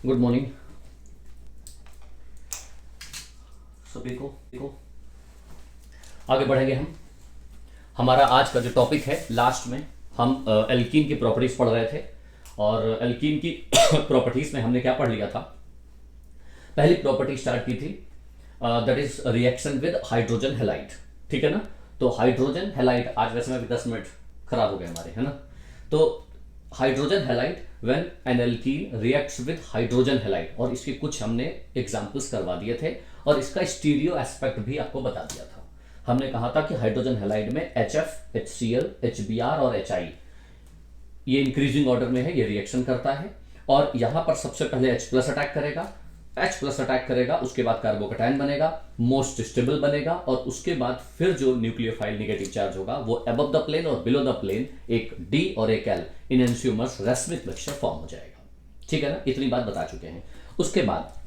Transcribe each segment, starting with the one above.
Good morning सभी को। आगे बढ़ेंगे हम। हमारा आज का जो टॉपिक है, लास्ट में हम एल्कीन की प्रॉपर्टीज पढ़ रहे थे और एल्कीन की प्रॉपर्टीज में हमने क्या पढ़ लिया था। पहली प्रॉपर्टी स्टार्ट की थी, that is reaction with hydrogen halide. ठीक है ना। तो हाइड्रोजन हेलाइड, आज वैसे में भी 10 मिनट खराब हो गए हमारे, है ना। तो hydrogen halide when an alkene reacts with hydrogen halide, और इसके कुछ हमने एग्जांपल्स करवा दिए थे और इसका स्टीरियो एस्पेक्ट भी आपको बता दिया था। हमने कहा था कि हाइड्रोजन हेलाइड में HF, HCl, HBr और HI ये इंक्रीजिंग ऑर्डर में है, ये रिएक्शन करता है और यहां पर सबसे पहले H प्लस अटैक करेगा, H प्लस अटैक करेगा, उसके बाद कार्बोकैटायन बनेगा, मोस्ट स्टेबल बनेगा और उसके बाद फिर जो न्यूक्लियोफाइल नेगेटिव चार्ज होगा वो अबव द प्लेन और बिलो द प्लेन एक D और एक L इन एंजियोमर्स रेसमिक मिक्सचर फॉर्म हो जाएगा। ठीक है ना, इतनी बात बता चुके हैं। उसके बाद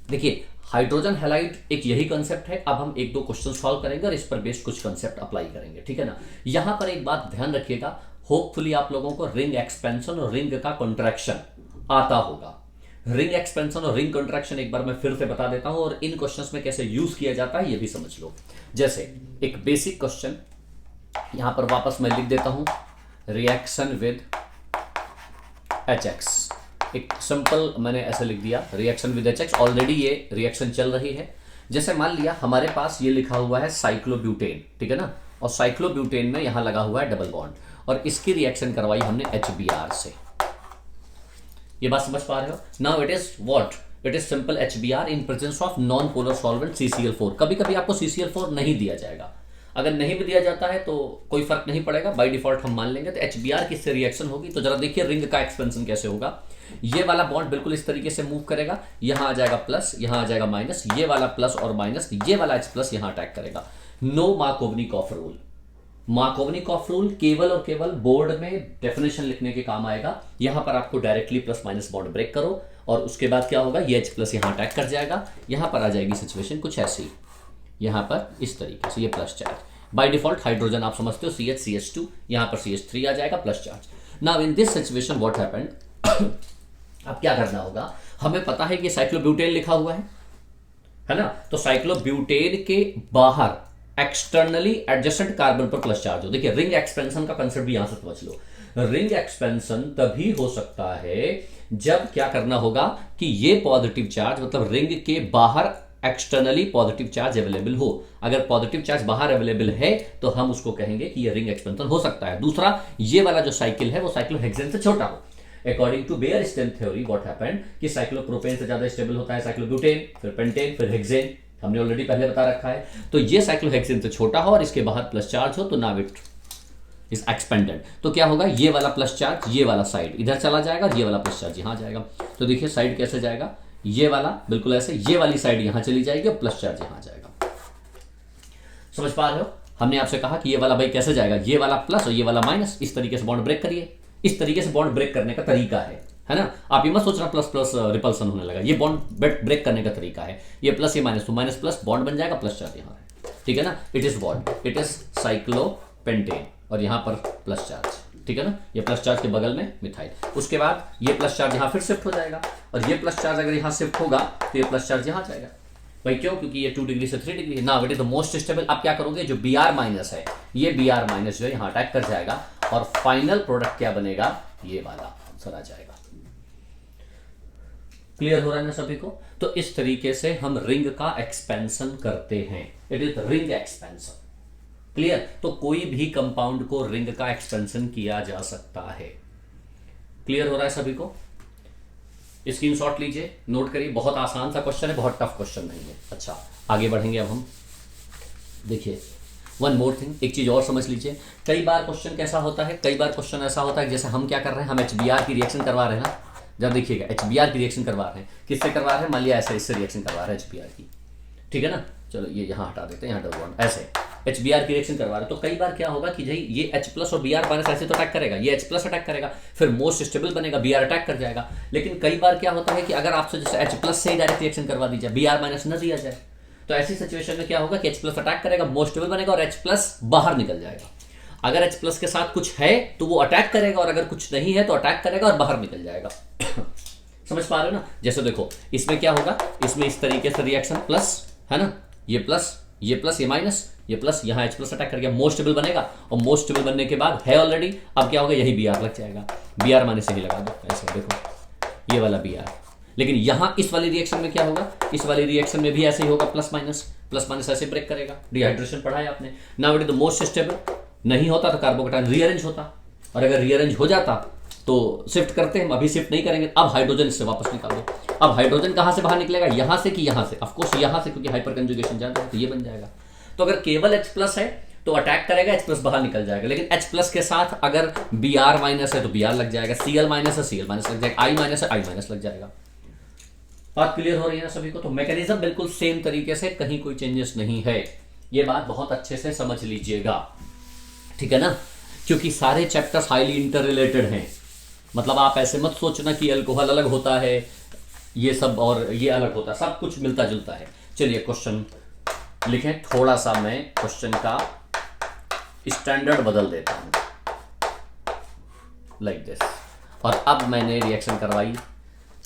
देखिए, हाइड्रोजन हैलाइड एक यही कंसेप्ट है। अब हम एक दो क्वेश्चन सॉल्व करेंगे और इस पर बेस्ड कुछ कंसेप्ट अप्लाई करेंगे। ठीक है ना। यहां पर एक बात ध्यान रखिएगा, होपफुली आप लोगों को रिंग एक्सपेंशन और रिंग का कॉन्ट्रैक्शन आता होगा। रिंग एक्सपेंशन और रिंग कॉन्ट्रैक्शन एक बार मैं फिर से बता देता हूं और इन क्वेश्चंस में कैसे यूज किया जाता है ये भी समझ लो। जैसे एक बेसिक क्वेश्चन यहां पर वापस मैं लिख देता हूं, रिएक्शन विद HX। एक सिंपल मैंने ऐसे लिख दिया, रिएक्शन विद HX। ऑलरेडी ये रिएक्शन चल रही है। जैसे मान लिया हमारे पास ये लिखा हुआ है साइक्लोब्यूटेन, ठीक है ना, और साइक्लोब्यूटेन में यहां लगा हुआ है डबल बॉन्ड और इसकी रिएक्शन करवाई हमने HBr से। ये बात समझ पा रहे हो? Now it is what, it is simple HBr in presence of non polar solvent CCl4। कभी कभी आपको CCl4 नहीं दिया जाएगा, अगर नहीं भी दिया जाता है तो कोई फर्क नहीं पड़ेगा, बाय डिफॉल्ट हम मान लेंगे। तो HBr किससे रिएक्शन होगी, तो जरा देखिए रिंग का एक्सपेंशन कैसे होगा। ये वाला बॉन्ड बिल्कुल इस तरीके से मूव करेगा, यहां आ जाएगा प्लस, यहां आ जाएगा माइनस, ये वाला प्लस और माइनस, ये वाला H प्लस यहां अटैक करेगा। No Markovnikov rule. Markovnikov rule केवल और केवल बोर्ड में डेफिनेशन लिखने के काम आएगा। यहां पर आपको directly plus minus bond break करो और उसके बाद क्या होगा, ये H प्लस यहां अटैक कर जाएगा। यहां पर आ जाएगी सिचुएशन कुछ ऐसी, यहां पर इस तरीके से ये plus charge. By default hydrogen आप समझते हो CH CH2, यहां पर CH3 आ जाएगा plus charge. Now in this situation what happened, अब क्या करना होगा, हमें पता है कि साइक्लोब्यूटेन लिखा हुआ है ना। तो साइक्लोब्यूटेन के बाहर एक्सटर्नली एडजेसेंट कार्बन पर प्लस चार्ज हो। देखिए रिंग एक्सपेंशन का कंसेप्ट भी यहां से समझ लो। रिंग एक्सपेंशन तभी हो सकता है जब क्या करना होगा कि ये पॉजिटिव चार्ज, मतलब रिंग के बाहर एक्सटर्नली पॉजिटिव चार्ज अवेलेबल हो। अगर पॉजिटिव चार्ज बाहर अवेलेबल है तो हम उसको कहेंगे कि ये रिंग एक्सपेंशन हो सकता है। दूसरा, ये वाला जो साइकिल है वो साइक्लोहेक्सेन से छोटा हो। According to Baeyer strain theory what happened कि साइक्लोप्रोपेन से ज्यादा स्टेबल होता है साइक्लोब्यूटेन, फिर पेंटेन, फिर हेक्सेन, हमने ऑलरेडी पहले बता रखा है। तो ये साइक्लोहेक्सेन से छोटा हो और इसके बाहर प्लस चार्ज हो तो नाउ इट इज एक्सपेंडेड। तो क्या होगा, ये वाला प्लस चार्ज ये वाला साइड इधर चला जाएगा, ये वाला प्लस चार्ज यहां जाएगा। तो देखिए साइड कैसे जाएगा, ये वाला बिल्कुल ऐसे, ये वाली साइड यहां चली जाएगी और प्लस चार्ज यहां जाएगा। समझ पा रहे हो? हमने आपसे कहा कि ये वाला भाई कैसे जाएगा, ये वाला प्लस और ये वाला माइनस, इस तरीके से बॉन्ड ब्रेक करिए। इस तरीके से बॉन्ड ब्रेक करने का तरीका है ना। आप ये मत सोचना प्लस प्लस रिपल्सन होने लगा, ये बॉन्ड ब्रेक करने का तरीका है। ये प्लस ये माइनस, तो माइनस प्लस बॉन्ड बन जाएगा, प्लस चार्ज यहां है। ठीक है ना। It is what, it is cyclopentane और यहां पर प्लस चार्ज। ठीक है ना, ये प्लस चार्ज के बगल में मिथाइल। उसके बाद ये प्लस चार्ज यहां फिर शिफ्ट हो जाएगा और ये प्लस चार्ज अगर यहां शिफ्ट होगा तो ये प्लस चार्ज यहां जाएगा। भाई क्यों, क्योंकि ये 2 डिग्री से 3 डिग्री है ना। It is the most stable. आप क्या करोगे, जो Br माइनस है, ये Br माइनस जो है यहां अटैक कर जाएगा और फाइनल प्रोडक्ट क्या बनेगा, ये वाला आंसर आ जाएगा। क्लियर हो रहा है ना सभी को? तो इस तरीके से हम रिंग का एक्सपेंशन करते हैं। It is ring expansion. Clear? तो कोई भी कंपाउंड को रिंग का एक्सपेंशन किया जा सकता है। क्लियर हो रहा है सभी को? स्क्रीनशॉट लीजिए, नोट करिए। बहुत आसान सा क्वेश्चन है, बहुत टफ क्वेश्चन नहीं है। अच्छा आगे बढ़ेंगे अब हम। देखिए वन मोर थिंग, एक चीज और समझ लीजिए। कई बार क्वेश्चन कैसा होता है, कई बार क्वेश्चन ऐसा होता है जैसे हम क्या कर रहे हैं, हम HBr की रिएक्शन करवा रहे हैं ना। जब देखिएगा HBr की रिएक्शन करवा रहे हैं, किससे करवा रहे हैं, मान लिया ऐसे इससे रिएक्शन करवा रहे हैं HBr की। ठीक है ना, चलो ये यहाँ हटा देते हैं, यहाँ डबल बॉन्ड ऐसे HBr की रिएक्शन करवा रहे हैं। तो कई बार क्या होगा कि भाई ये H प्लस और Br माइनस ऐसे तो अटैक करेगा, ये H प्लस अटैक करेगा, फिर मोस्ट स्टेबल बनेगा, Br अटैक कर जाएगा। लेकिन कई बार क्या होता है कि अगर आपसे जैसे H प्लस से ही डायरेक्ट रिएक्शन करवा दी जाए, Br माइनस न दिया जाए, तो ऐसी सिचुएशन में क्या होगा कि H प्लस अटैक करेगा, मोस्ट स्टेबल बनेगा और H प्लस बाहर निकल जाएगा। अगर H प्लस के साथ कुछ है तो वो अटैक करेगा और अगर कुछ नहीं है तो अटैक करेगा और बाहर निकल जाएगा। समझ पा रहे हो ना? जैसे देखो इसमें क्या होगा, इसमें इस तरीके से रिएक्शन प्लस है ना, ये प्लस ये माइनस ये प्लस, यहाँ H प्लस अटैक कर गया, मोस्ट स्टेबल बनेगा, और मोस्ट स्टेबल बनने के बाद है ऑलरेडी, अब क्या होगा, यही बी आर लग जाएगा, बी आर माइनस यही लगा दो ऐसे, देखो ये वाला बी आर। लेकिन यहाँ इस वाली रिएक्शन में क्या होगा, इस वाली रिएक्शन में भी ऐसे ही होगा, प्लस माइनस ऐसे ब्रेक करेगा, डिहाइड्रेशन पढ़ा है आपने। Now it is the most stable, नहीं होता तो कार्बोकेटायन रीअरेंज होता, और अगर रीअरेंज हो जाता तो शिफ्ट करते हैं, हम अभी शिफ्ट नहीं करेंगे। अब हाइड्रोजन इससे वापस निकाल दो, अब हाइड्रोजन कहां से बाहर निकलेगा, यहां से कि यहां से, ऑफ कोर्स यहां से, क्योंकि हाइपर कंजुगेशन जानते हैं, तो ये बन जाएगा। तो अगर केवल H प्लस है तो अटैक करेगा, H प्लस बाहर निकल जाएगा, लेकिन H प्लस के साथ अगर Br माइनस है तो Br लग जाएगा, Cl माइनस है Cl माइनस लग जाएगा, I माइनस है I माइनस लग जाएगा। बात क्लियर हो रही है ना सभी को? तो मैकेनिज्म बिल्कुल सेम तरीके से, कहीं कोई चेंजेस नहीं है, ये बात बहुत अच्छे से समझ लीजिएगा, ठीक है ना? क्योंकि सारे चैप्टर्स हाईली इंटर रिलेटेड हैं, मतलब आप ऐसे मत सोचना कि अल्कोहल अलग होता है ये सब और ये अलग होता है, सब कुछ मिलता जुलता है। चलिए क्वेश्चन लिखें, थोड़ा सा मैं क्वेश्चन का स्टैंडर्ड बदल देता हूं लाइक दिस, और अब मैंने रिएक्शन करवाई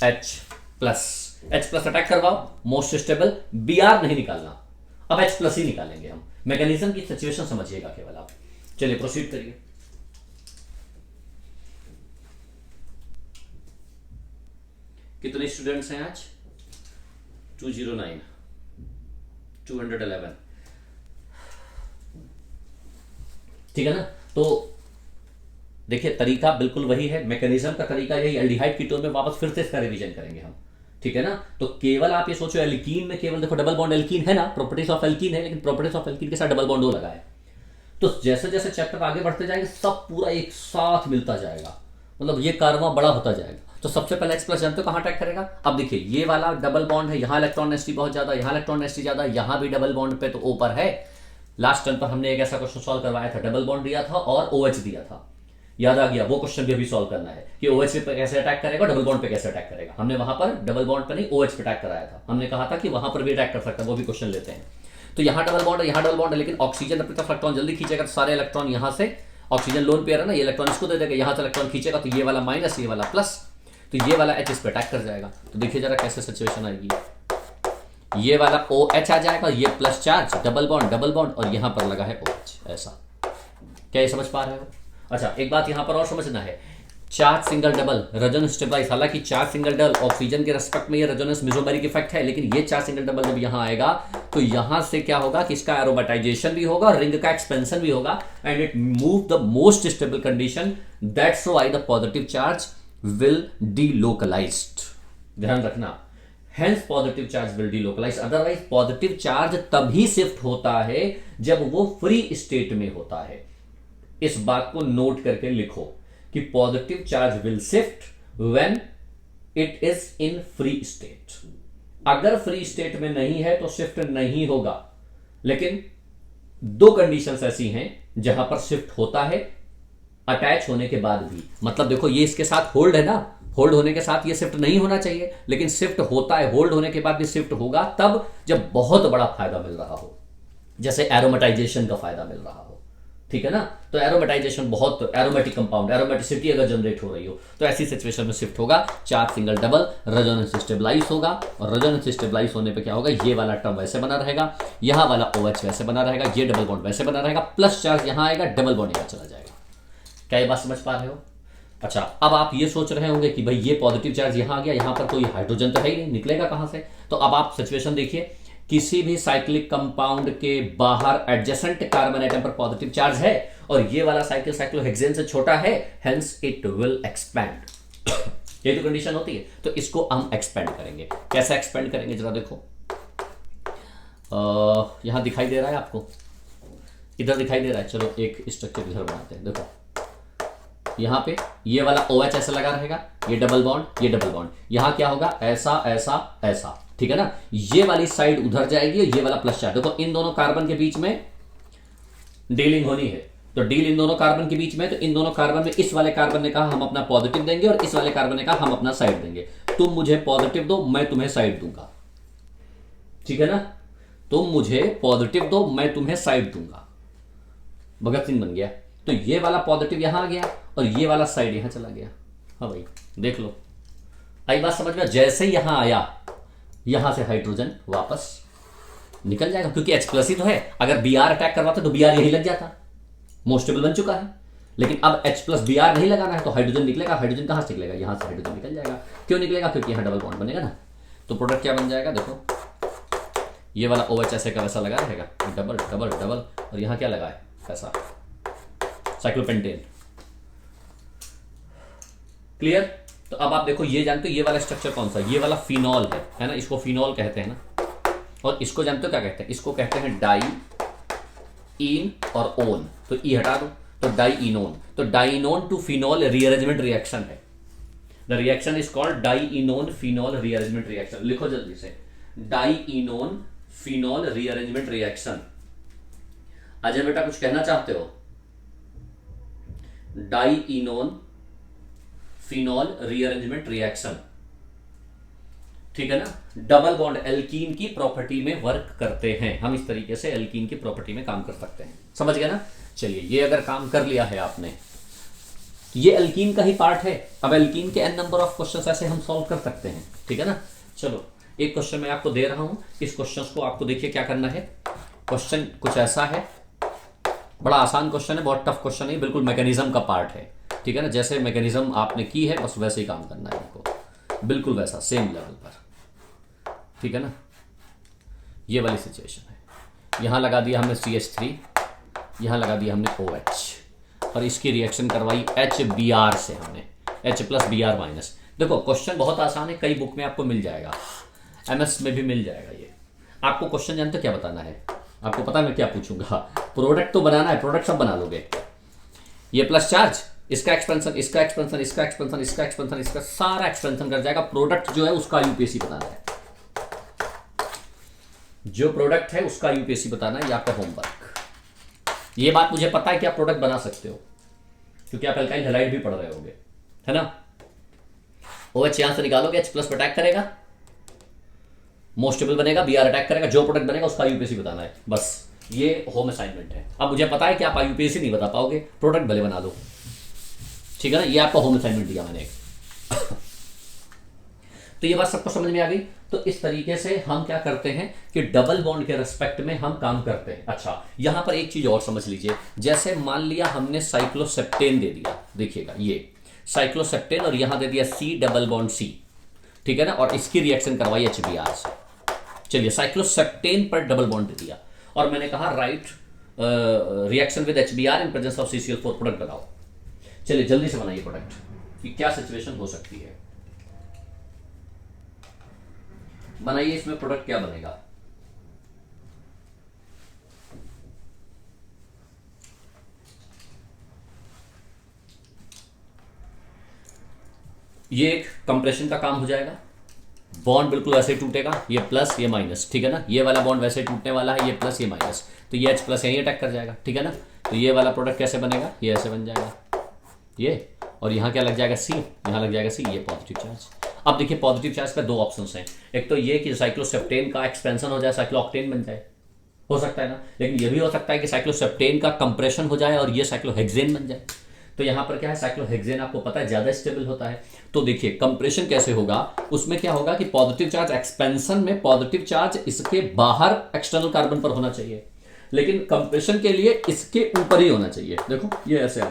H प्लस अटैक करवाओ, मोस्ट स्टेबल, Br नहीं निकालना, अब H प्लस ही निकालेंगे हम। मैकेनिज्म की सिचुएशन समझिएगा केवल आप। चलिए प्रोसीड करिए। कितने स्टूडेंट्स हैं आज? 209 211, ठीक है ना? तो देखिए तरीका बिल्कुल वही है, मैकेनिज्म का तरीका यही, एल्डिहाइड कीटोन में वापस फिर से इसका रिवीजन करेंगे हम, ठीक है ना? तो केवल आप ये सोचो एल्कीन में केवल देखो डबल बॉन्ड एल्कीन है ना, प्रॉपर्टीज ऑफ एल्कीन है, लेकिन प्रॉपर्टीज ऑफ एल्कीन के साथ डबल बॉन्ड लगा है। तो जैसे जैसे चैप्टर आगे बढ़ते जाएंगे सब पूरा एक साथ मिलता जाएगा, मतलब ये कारवां बड़ा होता जाएगा। तो सबसे पहले H प्लस जानते हो कहां अटैक करेगा? अब देखिए ये वाला डबल बॉन्ड है, यहां इलेक्ट्रॉन नेस्टी बहुत ज्यादा, यहां इलेक्ट्रॉन नेस्टी ज्यादा, यहां भी डबल बॉन्ड पे तो O पर है। लास्ट टर्म पर हमने एक ऐसा क्वेश्चन सॉल्व करवाया था, डबल बॉन्ड दिया था और OH दिया था, याद आ गया? वो क्वेश्चन भी अभी सॉल्व करना है कि OH पे कैसे अटैक करेगा, डबल बॉन्ड पे कैसे अटैक करेगा। हमने वहां पर डबल बॉन्ड पे नहीं OH पे अटैक कराया था, हमने कहा था कि वहां पर भी अटैक कर सकता है, वो भी क्वेश्चन लेते हैं। तो यहाँ डबल बॉन्ड है, यहाँ डबल बॉन्ड है, लेकिन ऑक्सीजन अपनी तरफ इलेक्ट्रॉन जल्दी खींचेगा तो सारे इलेक्ट्रॉन यहाँ से, ऑक्सीजन लोन पेयर है ना, ये इलेक्ट्रॉन इसको दे देगा, यहाँ से इलेक्ट्रॉन खींचेगा तो ये वाला माइनस ये वाला प्लस, तो ये वाला H इस पे अटैक कर जाएगा। तो देखिए जरा कैसे सिचुएशन आएगी, ये वाला OH आ जाएगा, ये प्लस चार्ज डबल बॉन्ड और यहाँ पर लगा है OH, ऐसा। क्या ये समझ पा रहे हो? अच्छा एक बात यहाँ पर और समझना है, charge single double resonance stabilize, हालांकि चार्ज सिंगल डबल ऑक्सीजन के रेस्पेक्ट में ये रेजोनेंस मेसोमेरिक इफेक्ट है, लेकिन ये चार्ज सिंगल डबल जब यहाँ आएगा तो यहाँ से क्या होगा कि इसका एरोमेटाइजेशन भी होगा और रिंग का एक्सपेंशन भी होगा, and it move the most stable condition, that's why the positive charge will delocalized. ध्यान रखना, hence positive charge will delocalize, otherwise positive charge तभी शिफ्ट होता है जब वो फ्री स्टेट में होता है। इस बात को नोट करके लिखो कि positive charge will shift when it is in free state. अगर फ्री स्टेट में नहीं है तो शिफ्ट नहीं होगा, लेकिन दो कंडीशंस ऐसी हैं जहां पर शिफ्ट होता है अटैच होने के बाद भी। मतलब देखो ये इसके साथ होल्ड है ना, होल्ड होने के साथ ये शिफ्ट नहीं होना चाहिए, लेकिन शिफ्ट होता है, होल्ड होने के बाद भी शिफ्ट होगा तब जब बहुत बड़ा फायदा मिल रहा हो, जैसे एरोमेटाइजेशन का फायदा मिल रहा हो, ठीक है ना? तो एरोमेटाइजेशन, बहुत एरोमेटिक कंपाउंड, एरोमेटिसिटी अगर जनरेट हो रही हो तो ऐसी सिचुएशन में शिफ्ट होगा, charge single double, resonance stabilize होगा, और रेजोनेंस स्टेबलाइज होने पे क्या होगा, ये वाला टर्म वैसे बना रहेगा, यहां वाला OH वैसे बना रहेगा, ये डबल बॉन्ड वैसे बना रहेगा, प्लस चार्ज यहां आएगा, डबल बॉन्ड यहां चला जाएगा। क्या ये बात समझ पा रहे हो? अच्छा अब आप ये सोच रहे होंगे कि भाई ये पॉजिटिव चार्ज यहां आ गया, यहां पर कोई हाइड्रोजन तो है ही नहीं, निकलेगा कहां से? तो अब आप सिचुएशन देखिए, किसी भी साइक्लिक कंपाउंड के बाहर एडजेसेंट कार्बन एटम पर पॉजिटिव चार्ज है और ये वाला साइकिल साइक्लोहेक्सेन से छोटा है, हेंस इट विल एक्सपैंड। ये तो कंडीशन होती है, तो इसको हम एक्सपेंड करेंगे। कैसे एक्सपेंड करेंगे जरा देखो, यहां दिखाई दे रहा है आपको, इधर दिखाई दे रहा है, चलो एक स्ट्रक्चर इधर बनाते हैं। देखो यहां पे ये वाला OH ऐसा लगा रहेगा, ये डबल बॉन्ड, यहां क्या होगा, ऐसा ऐसा ऐसा, ठीक है ना? ये वाली साइड उधर जाएगी, ये वाला प्लस चार्ज, देखो इन दोनों कार्बन के बीच में डीलिंग होनी है, तो डील इन दोनों कार्बन के बीच में, तो इन दोनों कार्बन में इस वाले कार्बन ने कहा हम अपना पॉजिटिव देंगे और इस वाले कार्बन ने कहा हम अपना साइड देंगे। तुम मुझे पॉजिटिव दो, मैं तुम्हें साइड दूंगा, ठीक है ना? तुम मुझे पॉजिटिव दो, मैं तुम्हें साइड दूंगा। भगत सिंह बन गया। तो ये वाला पॉजिटिव यहां आ गया और ये वाला साइड यहां चला गया। हाँ भाई देख लो, आई बात समझ में? जैसे ही यहां आया, यहां से हाइड्रोजन वापस निकल जाएगा, क्योंकि H प्लस ही तो है। अगर Br अटैक करवाते तो Br यही लग जाता, मोस्टेबल बन चुका है। लेकिन अब H प्लस Br नहीं लगाना है तो हाइड्रोजन निकलेगा। हाइड्रोजन कहां से निकलेगा? यहां से हाइड्रोजन निकल जाएगा। क्यों निकलेगा? क्योंकि यहां डबल बॉन्ड बनेगा ना। तो प्रोडक्ट क्या बन जाएगा? देखो, ये वाला OH ऐसे का वैसा लगा रहेगा, डबल डबल डबल, और यहां क्या लगा है? ऐसा साइक्लोपेंटेन। क्लियर? तो अब आप देखो, ये जानते हो ये वाला स्ट्रक्चर कौन सा? ये वाला फिनॉल है ना, इसको फिनॉल कहते हैं ना। और इसको जानते हो क्या कहते हैं? इसको कहते हैं डाई इन और ओन। तो ई हटा दो तो डाई इनोन। तो dienone to phenol rearrangement reaction है। The reaction is called dienone phenol rearrangement reaction. लिखो जल्दी से, dienone phenol rearrangement reaction. Ajay बेटा कुछ कहना चाहते हो? Dienone phenol rearrangement reaction, ठीक है ना। डबल बॉन्ड एल्कीन की प्रॉपर्टी में वर्क करते हैं हम। इस तरीके से एल्कीन की प्रॉपर्टी में काम कर सकते हैं। समझ गए ना? चलिए, ये अगर काम कर लिया है आपने, ये एल्कीन का ही पार्ट है। अब एल्कीन के n नंबर ऑफ क्वेश्चंस ऐसे हम सॉल्व कर सकते हैं, ठीक है ना। चलो, एक क्वेश्चन मैं आपको दे रहा हूं। इस क्वेश्चन को आपको देखिए क्या करना है। क्वेश्चन कुछ ऐसा है, बड़ा आसान क्वेश्चन है, बहुत टफ क्वेश्चन है, बिल्कुल मैकेनिज्म का पार्ट है, ठीक है ना। जैसे मैकेनिज्म आपने की है बस वैसे ही काम करना है आपको, बिल्कुल वैसा सेम लेवल पर, ठीक है ना। ये वाली सिचुएशन है। यहां लगा दिया हमने CH3, यहां लगा दिया हमने OH, और इसकी रिएक्शन करवाई HBr से हमने, H प्लस Br माइनस। देखो क्वेश्चन बहुत आसान है, कई बुक में आपको मिल जाएगा, MS में भी मिल जाएगा। ये आपको क्वेश्चन जानते क्या बताना है? आपको पता है मैं क्या पूछूंगा? प्रोडक्ट तो बनाना है, प्रोडक्ट सब बना लोगे। ये प्लस चार्ज, इसका एक्सपेंशन, इसका एक्सपेंशन, इसका एक्सपेंशन, इसका एक्सपेंशन, इसका सारा एक्सपेंशन कर जाएगा। प्रोडक्ट जो है उसका यूपीएससी बताना है। जो प्रोडक्ट है उसका यूपीएससी बताना है, ये आपका होमवर्क। ये बात मुझे पता है कि आप प्रोडक्ट बना सकते हो, क्योंकि आप एल्काइल हैलाइड भी पढ़ रहे होगे, है ना। OH यहां से निकालोगे, H प्लस पर अटैक करेगा, मोस्टेबल बनेगा, Br अटैक करेगा, जो प्रोडक्ट बनेगा उसका यूपीएससी बताना है। बस ये होम असाइनमेंट है। अब मुझे पता है कि आप यूपीएससी नहीं बता पाओगे, प्रोडक्ट भले बना दो, ठीक है ना। ये आपका होम असाइनमेंट दिया मैंने। तो ये बात सबको समझ में आ गई। तो इस तरीके से हम क्या करते हैं कि डबल बॉन्ड के रेस्पेक्ट में हम काम करते हैं। अच्छा, यहां पर एक चीज और समझ लीजिए। जैसे मान लिया हमने साइक्लोसेप्टेन दे दिया, देखिएगा ये साइक्लोसेप्टेन, और यहां दे दिया C डबल बॉन्ड C, ठीक है ना, और इसकी रिएक्शन करवाई HBr से। चलिए, साइक्लोसेप्टेन पर डबल बॉन्ड दे दिया, और मैंने कहा right reaction with HBr in presence of CCl4, product बनाओ। चलिए जल्दी से बनाइए प्रोडक्ट, कि क्या सिचुएशन हो सकती है। बनाइए, इसमें प्रोडक्ट क्या बनेगा। ये एक कंप्रेशन का काम हो जाएगा। बॉन्ड बिल्कुल वैसे ही टूटेगा, ये प्लस ये माइनस, ठीक है ना। ये वाला बॉन्ड वैसे ही टूटने वाला है, ये प्लस ये माइनस, तो ये H प्लस यहीं अटैक कर जाएगा, ठीक है ना। तो ये वाला प्रोडक्ट कैसे बनेगा? ये ऐसे बन जाएगा ये, और यहाँ क्या लग जाएगा? C, यहाँ लग जाएगा C, ये पॉजिटिव चार्ज। अब देखिए, पॉजिटिव चार्ज पे दो ऑप्शंस हैं। एक तो ये कि साइक्लोसेप्टेन का एक्सपेंशन हो जाए, साइक्लोऑक्टेन बन जाए, हो सकता है ना। लेकिन ये भी हो सकता है कि साइक्लोसेप्टेन का कंप्रेशन हो जाए और ये साइक्लोहेक्सेन बन जाए। तो यहाँ पर क्या है, साइक्लोहेक्सेन आपको पता है ज्यादा स्टेबल होता है। तो देखिए कंप्रेशन कैसे होगा, उसमें क्या होगा कि पॉजिटिव चार्ज एक्सपेंशन में पॉजिटिव चार्ज इसके बाहर एक्सटर्नल कार्बन पर होना चाहिए, लेकिन कंप्रेशन के लिए इसके ऊपर ही होना चाहिए। देखो ये ऐसे आ,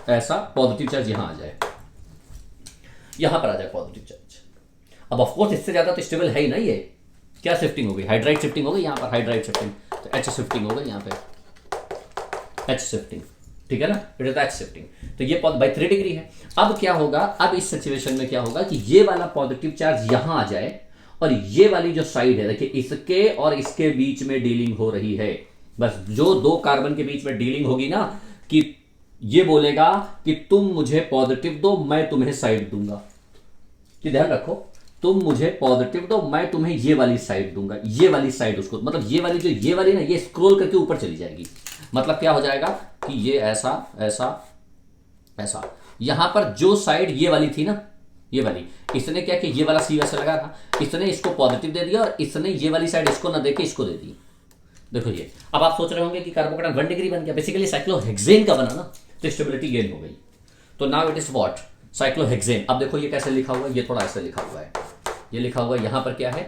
ऐसा पॉजिटिव चार्ज यहां आ जाए, यहां पर आ जाए पॉजिटिव चार्ज। अब ऑफकोर्स इससे ज्यादा तो स्टेबल है ही ना। ये क्या शिफ्टिंग हो गई? हाइड्राइड शिफ्टिंग हो गई यहां पर, हाइड्राइड शिफ्टिंग, तो H शिफ्टिंग हो गई यहां पे, H शिफ्टिंग, ठीक है ना। It is H shifting. तो ये बाई 3 डिग्री है। अब क्या होगा, अब इस सिचुएशन में क्या होगा कि ये वाला पॉजिटिव चार्ज यहां आ जाए, और ये वाली जो साइड है, देखिए इसके और इसके बीच में डीलिंग हो रही है। बस जो दो कार्बन के बीच में डीलिंग होगी ना, कि ये बोलेगा कि तुम मुझे पॉजिटिव दो, मैं तुम्हें साइड दूंगा। कि ध्यान रखो, तुम मुझे पॉजिटिव दो, मैं तुम्हें ये वाली साइड दूंगा। ये वाली साइड उसको, मतलब ये वाली जो ये वाली ना, ये स्क्रॉल करके ऊपर चली जाएगी। मतलब क्या हो जाएगा कि ये ऐसा ऐसा ऐसा, यहां पर जो साइड ये वाली थी ना, ये वाली, इसने क्या कि ये वाला C वैसे लगा था, इसने इसको पॉजिटिव दे दिया, और इसने ये वाली साइड इसको ना देके इसको दे दी। देखो ये, अब आप सोच रहे होंगे कि कार्बोकेटायन 1 डिग्री बन गया, बेसिकली साइक्लोहेक्सेन का बना ना, तो स्टेबिलिटी गेन हो गई। तो now it is what, cyclohexane, अब देखो ये कैसे लिखा हुआ है, ये थोड़ा ऐसे लिखा हुआ है, ये लिखा हुआ है यहाँ पर क्या है,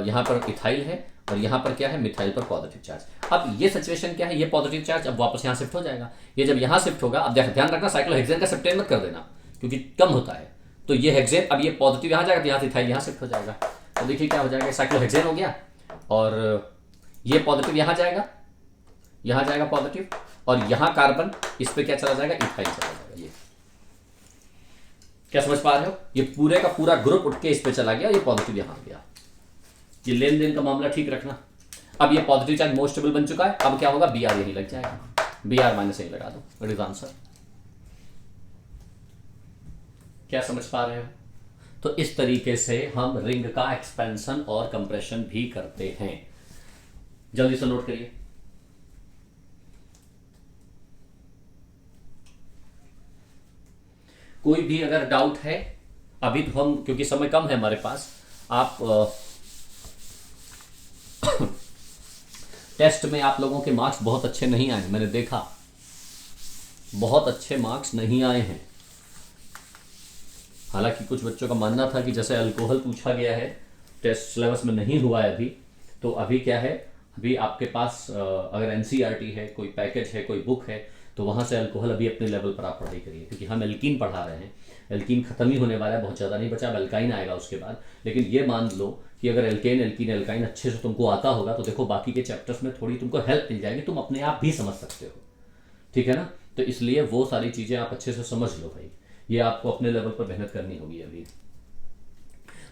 यहाँ पर इथाइल है और यहाँ पर क्या है, मिथाइल पर पॉजिटिव चार्ज। अब ये सिचुएशन क्या है, ये पॉजिटिव चार्ज अब वापस यहाँ शिफ्ट हो जाएगा, ये जब यहाँ शिफ्ट होगा, अब ध्यान रखना साइक्लोहेक्सेन का शिफ्ट मत कर देना क्योंकि कम होता है, तो ये हेक्सेन अब ये पॉजिटिव यहाँ जाएगा तो यहाँ से इथाइल यहाँ शिफ्ट हो जाएगा, तो देखिए क्या हो जाएगा, साइक्लोहेक्सेन हो गया और ये पॉजिटिव यहाँ जाएगा पॉजिटिव, और यहाँ कार्बन इस पे क्या चला जाएगा, इथाइल चला जाएगा। ये क्या समझ पा रहे हो, ये पूरे का पूरा ग्रुप उठ के इस पे चला गया, ये पॉजिटिव यहाँ आ गया। ये लेन देन का मामला ठीक रखना। अब ये पॉजिटिव चार्ज मोस्ट स्टेबल बन चुका है, अब क्या होगा, बी आर यही लग जाएगा, बी आर माइनस यही लगा दो, इट इज आंसर। क्या समझ पा रहे हो? तो इस तरीके से हम रिंग का एक्सपेंशन और कंप्रेशन भी करते हैं। जल्दी से नोट करिए। कोई भी अगर डाउट है, अभी तो हम क्योंकि समय कम है हमारे पास, आप टेस्ट में आप लोगों के मार्क्स बहुत अच्छे नहीं आए, मैंने देखा बहुत अच्छे मार्क्स नहीं आए हैं। हालांकि कुछ बच्चों का मानना था कि जैसे अल्कोहल पूछा गया है, टेस्ट सिलेबस में नहीं हुआ है अभी, तो अभी क्या है, अभी आपके पास अगर एनसीईआरटी है, कोई पैकेज है, कोई बुक है, तो वहाँ से अल्कोहल अभी अपने लेवल पर आप पढ़ाई करिए, क्योंकि हम एल्कीन पढ़ा रहे हैं, एल्कीन खत्म ही होने वाला है, बहुत ज़्यादा नहीं बचा, अब एल्काइन आएगा उसके बाद। लेकिन ये मान लो कि अगर एल्केन एल्कीन एल्काइन अच्छे से तुमको आता होगा तो देखो बाकी के चैप्टर्स में थोड़ी तुमको हेल्प मिल जाएगी, तुम अपने आप भी समझ सकते हो, ठीक है ना। तो इसलिए वो सारी चीज़ें आप अच्छे से समझ लो भाई, ये आपको अपने लेवल पर मेहनत करनी होगी अभी।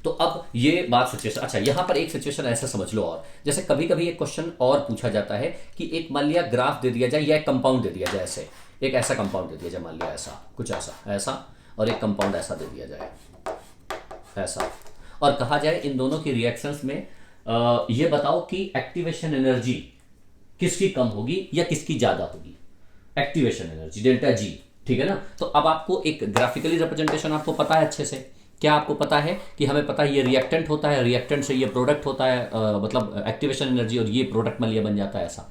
तो अब ये बात सिचुएशन, अच्छा यहाँ पर एक सिचुएशन ऐसा समझ लो, और जैसे कभी कभी एक क्वेश्चन और पूछा जाता है कि एक मान लिया ग्राफ दे दिया जाए या एक कंपाउंड दे दिया जाए, ऐसे एक ऐसा कंपाउंड दे दिया जाए, मान लिया ऐसा कुछ ऐसा और एक कंपाउंड ऐसा दे दिया जाए ऐसा, और कहा जाए इन दोनों की रिएक्शंस में ये बताओ कि एक्टिवेशन एनर्जी किसकी कम होगी या किसकी ज्यादा होगी, एक्टिवेशन एनर्जी डेल्टा जी, ठीक है ना। तो अब आपको एक ग्राफिकली रिप्रेजेंटेशन आपको पता है अच्छे से, क्या आपको पता है कि हमें पता है ये रिएक्टेंट होता है, रिएक्टेंट से ये प्रोडक्ट होता है, मतलब एक्टिवेशन एनर्जी, और ये प्रोडक्ट मान लिया बन जाता है ऐसा,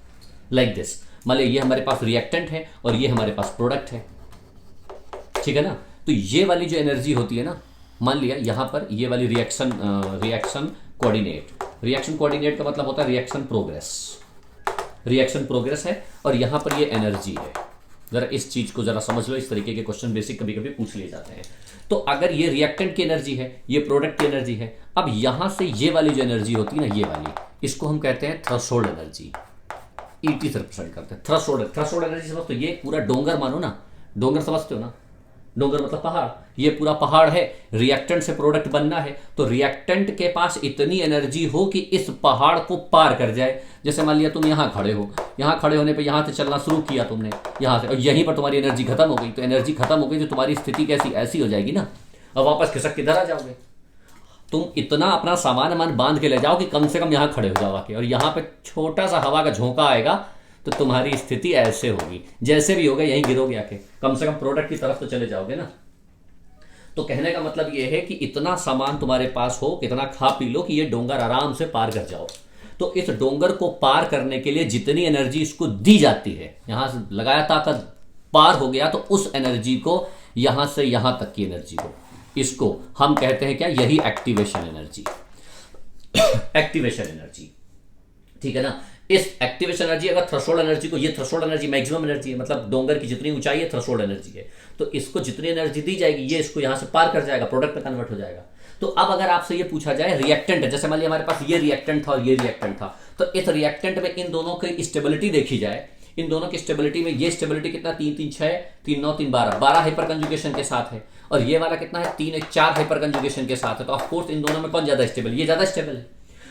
लाइक दिस। मान लिया ये हमारे पास रिएक्टेंट है और ये हमारे पास प्रोडक्ट है, ठीक है ना। तो ये वाली जो एनर्जी होती है ना, मान लिया यहाँ पर ये वाली रिएक्शन कोऑर्डिनेट का मतलब होता है रिएक्शन प्रोग्रेस है, और यहाँ पर ये एनर्जी है। जरा इस चीज को जरा समझ लो, इस तरीके के क्वेश्चन बेसिक कभी कभी पूछ लिए जाते हैं। तो अगर ये रिएक्टेंट की एनर्जी है, ये प्रोडक्ट की एनर्जी है, अब यहां से ये वाली जो एनर्जी होती है ना, ये वाली, इसको हम कहते हैं थ्रेशोल्ड एनर्जी, ईटी से रिप्रेजेंट करते हैं। थ्रेशोल्ड एनर्जी समझते हो, ये पूरा डोंगर मानो ना, डोंगर समझते हो ना, डोंगर मतलब पहाड़, ये पूरा पहाड़ है, रिएक्टेंट से प्रोडक्ट बनना है, तो रिएक्टेंट के पास इतनी एनर्जी हो कि इस पहाड़ को पार कर जाए। जैसे मान लिया तुम यहाँ खड़े हो, यहाँ खड़े होने पे यहाँ से चलना शुरू किया तुमने यहाँ से, और यहीं पर तुम्हारी एनर्जी खत्म हो गई, तो एनर्जी खत्म हो गई तो तुम्हारी स्थिति कैसी ऐसी हो जाएगी ना, और वापस खिसक किधर आ जाओगे। तुम इतना अपना सामान बांध के ले जाओ कि कम से कम यहाँ खड़े हो जाओ आके, और यहाँ पे छोटा सा हवा का झोंका आएगा तो तुम्हारी स्थिति ऐसे होगी, जैसे भी होगा यहीं गिरोगे आके, कम से कम प्रोडक्ट की तरफ तो चले जाओगे ना। तो कहने का मतलब ये है कि इतना सामान तुम्हारे पास हो, इतना खा पी लो कि ये डोंगर आराम से पार कर जाओ। तो इस डोंगर को पार करने के लिए जितनी एनर्जी इसको दी जाती है, यहां से लगाया ताकत पार हो गया, तो उस एनर्जी को, यहां से यहां तक की एनर्जी को, इसको हम कहते हैं क्या, यही एक्टिवेशन एनर्जी एक्टिवेशन एनर्जी, ठीक है ना। इस एक्टिवेशन एनर्जी, अगर थ्रेशोल्ड एनर्जी को, ये थ्रेशोल्ड एनर्जी मैक्सिमम एनर्जी है, मतलब डोंगर की जितनी ऊंचाई है थ्रेशोल्ड एनर्जी है, तो इसको जितनी एनर्जी दी जाएगी ये इसको यहां से पार कर जाएगा, प्रोडक्ट में कन्वर्ट हो जाएगा। तो अब अगर आपसे ये पूछा जाए रिएक्टेंट है, जैसे मान लिया हमारे पास ये रिएक्टेंट था और ये रिएक्टेंट था, तो इस रिएक्टेंट में इन दोनों की स्टेबिलिटी देखी जाए, इन दोनों की स्टेबिलिटी में ये स्टेबिलिटी कितना, 3 3 6 3 9 3 12 हाइपर कंजुगेशन के साथ है, और ये वाला कितना है, 3 1 4 हाइपर कंजुगेशन के साथ है। तो ऑफ कोर्स इन दोनों में कौन ज्यादा स्टेबल, ये ज्यादा स्टेबल है,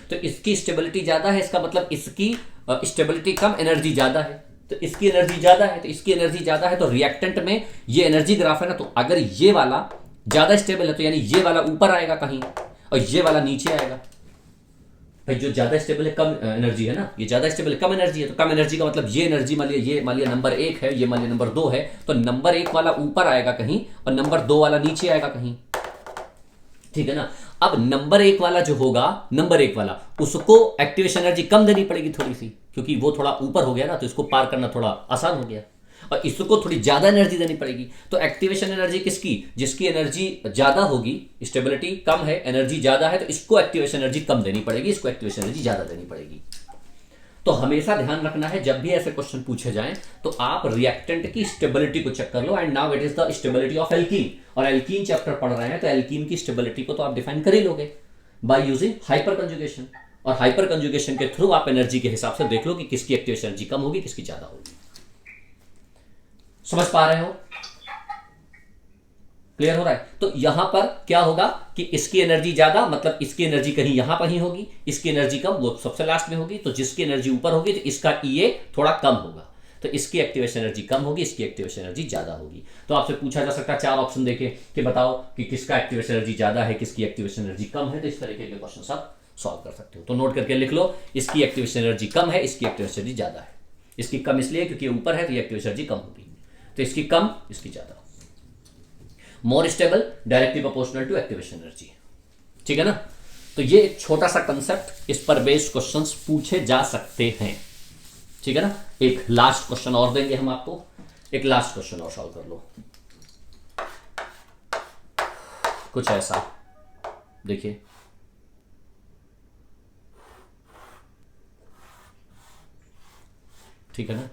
तो इसकी स्टेबिलिटी ज्यादा है, इसका मतलब इसकी स्टेबिलिटी कम, एनर्जी ज्यादा है, तो इसकी एनर्जी ज्यादा है, तो इसकी एनर्जी ज्यादा है, तो रिएक्टेंट में ये एनर्जी ग्राफ है ना, तो अगर ये वाला ज्यादा स्टेबल है तो यानी ये वाला ऊपर आएगा कहीं और ये वाला नीचे आएगा। भाई जो ज्यादा स्टेबल है कम एनर्जी है ना, ये ज्यादा स्टेबल है कम एनर्जी है, तो कम एनर्जी का मतलब ये एनर्जी मान लिया नंबर 1 है, ये मान लिया नंबर 2 है, तो नंबर 1 वाला ऊपर आएगा कहीं और नंबर 2 वाला नीचे आएगा कहीं, ठीक है ना। अब नंबर 1 वाला जो होगा, नंबर 1 वाला, उसको एक्टिवेशन एनर्जी कम देनी पड़ेगी थोड़ी सी, क्योंकि वो थोड़ा ऊपर हो गया ना, तो इसको पार करना थोड़ा आसान हो गया। और इसको थोड़ी ज्यादा एनर्जी देनी पड़ेगी। तो एक्टिवेशन एनर्जी किसकी, जिसकी एनर्जी ज्यादा होगी, स्टेबिलिटी कम है, एनर्जी ज्यादा है, तो इसको एक्टिवेशन एनर्जी कम देनी पड़ेगी, इसको एक्टिवेशन एनर्जी ज्यादा देनी पड़ेगी। तो हमेशा ध्यान रखना है जब भी ऐसे क्वेश्चन पूछे जाएं तो आप रिएक्टेंट की स्टेबिलिटी को चेक कर लो। And now it is the stability of alkene, और एल्कीन चैप्टर पढ़ रहे हैं तो एल्कीन की स्टेबिलिटी को तो आप डिफाइन कर ही लोगे बाय यूजिंग हाइपर कंजुगेशन, और हाइपर कंजुगेशन के थ्रू आप एनर्जी के हिसाब से देख लो कि किसकी एक्टिवेशन एनर्जी कम होगी, किसकी ज्यादा होगी। समझ पा रहे हो, क्लियर हो रहा है। तो यहां पर क्या होगा कि इसकी एनर्जी ज्यादा, मतलब इसकी एनर्जी कहीं यहां पर ही होगी, इसकी एनर्जी कम, वो सबसे लास्ट में होगी। तो जिसकी एनर्जी ऊपर होगी तो इसका ईए थोड़ा कम होगा, तो इसकी एक्टिवेशन एनर्जी कम होगी, इसकी एक्टिवेशन एनर्जी ज्यादा होगी। तो आपसे पूछा जा सकता है 4 ऑप्शन देके कि बताओ कि किसका एक्टिवेशन एनर्जी ज्यादा है, किसकी एक्टिवेशन एनर्जी कम है। तो इस तरीके के क्वेश्चन आप सॉल्व कर सकते हो। तो नोट करके लिख लो, इसकी एक्टिवेशन एनर्जी कम है, इसकी एक्टिवेशन एनर्जी ज्यादा है। इसकी कम इसलिए क्योंकि ऊपर है तो ये एक्टिवेशन एनर्जी कम होगी, तो इसकी कम, इसकी ज्यादा। More stable directly proportional to activation energy, ठीक है ना। तो ये एक छोटा सा कंसेप्ट, इस पर बेस्ड क्वेश्चंस पूछे जा सकते हैं, ठीक है ना। एक लास्ट क्वेश्चन और देंगे हम आपको, एक लास्ट क्वेश्चन और सॉल्व कर लो। कुछ ऐसा देखिए, ठीक है ना।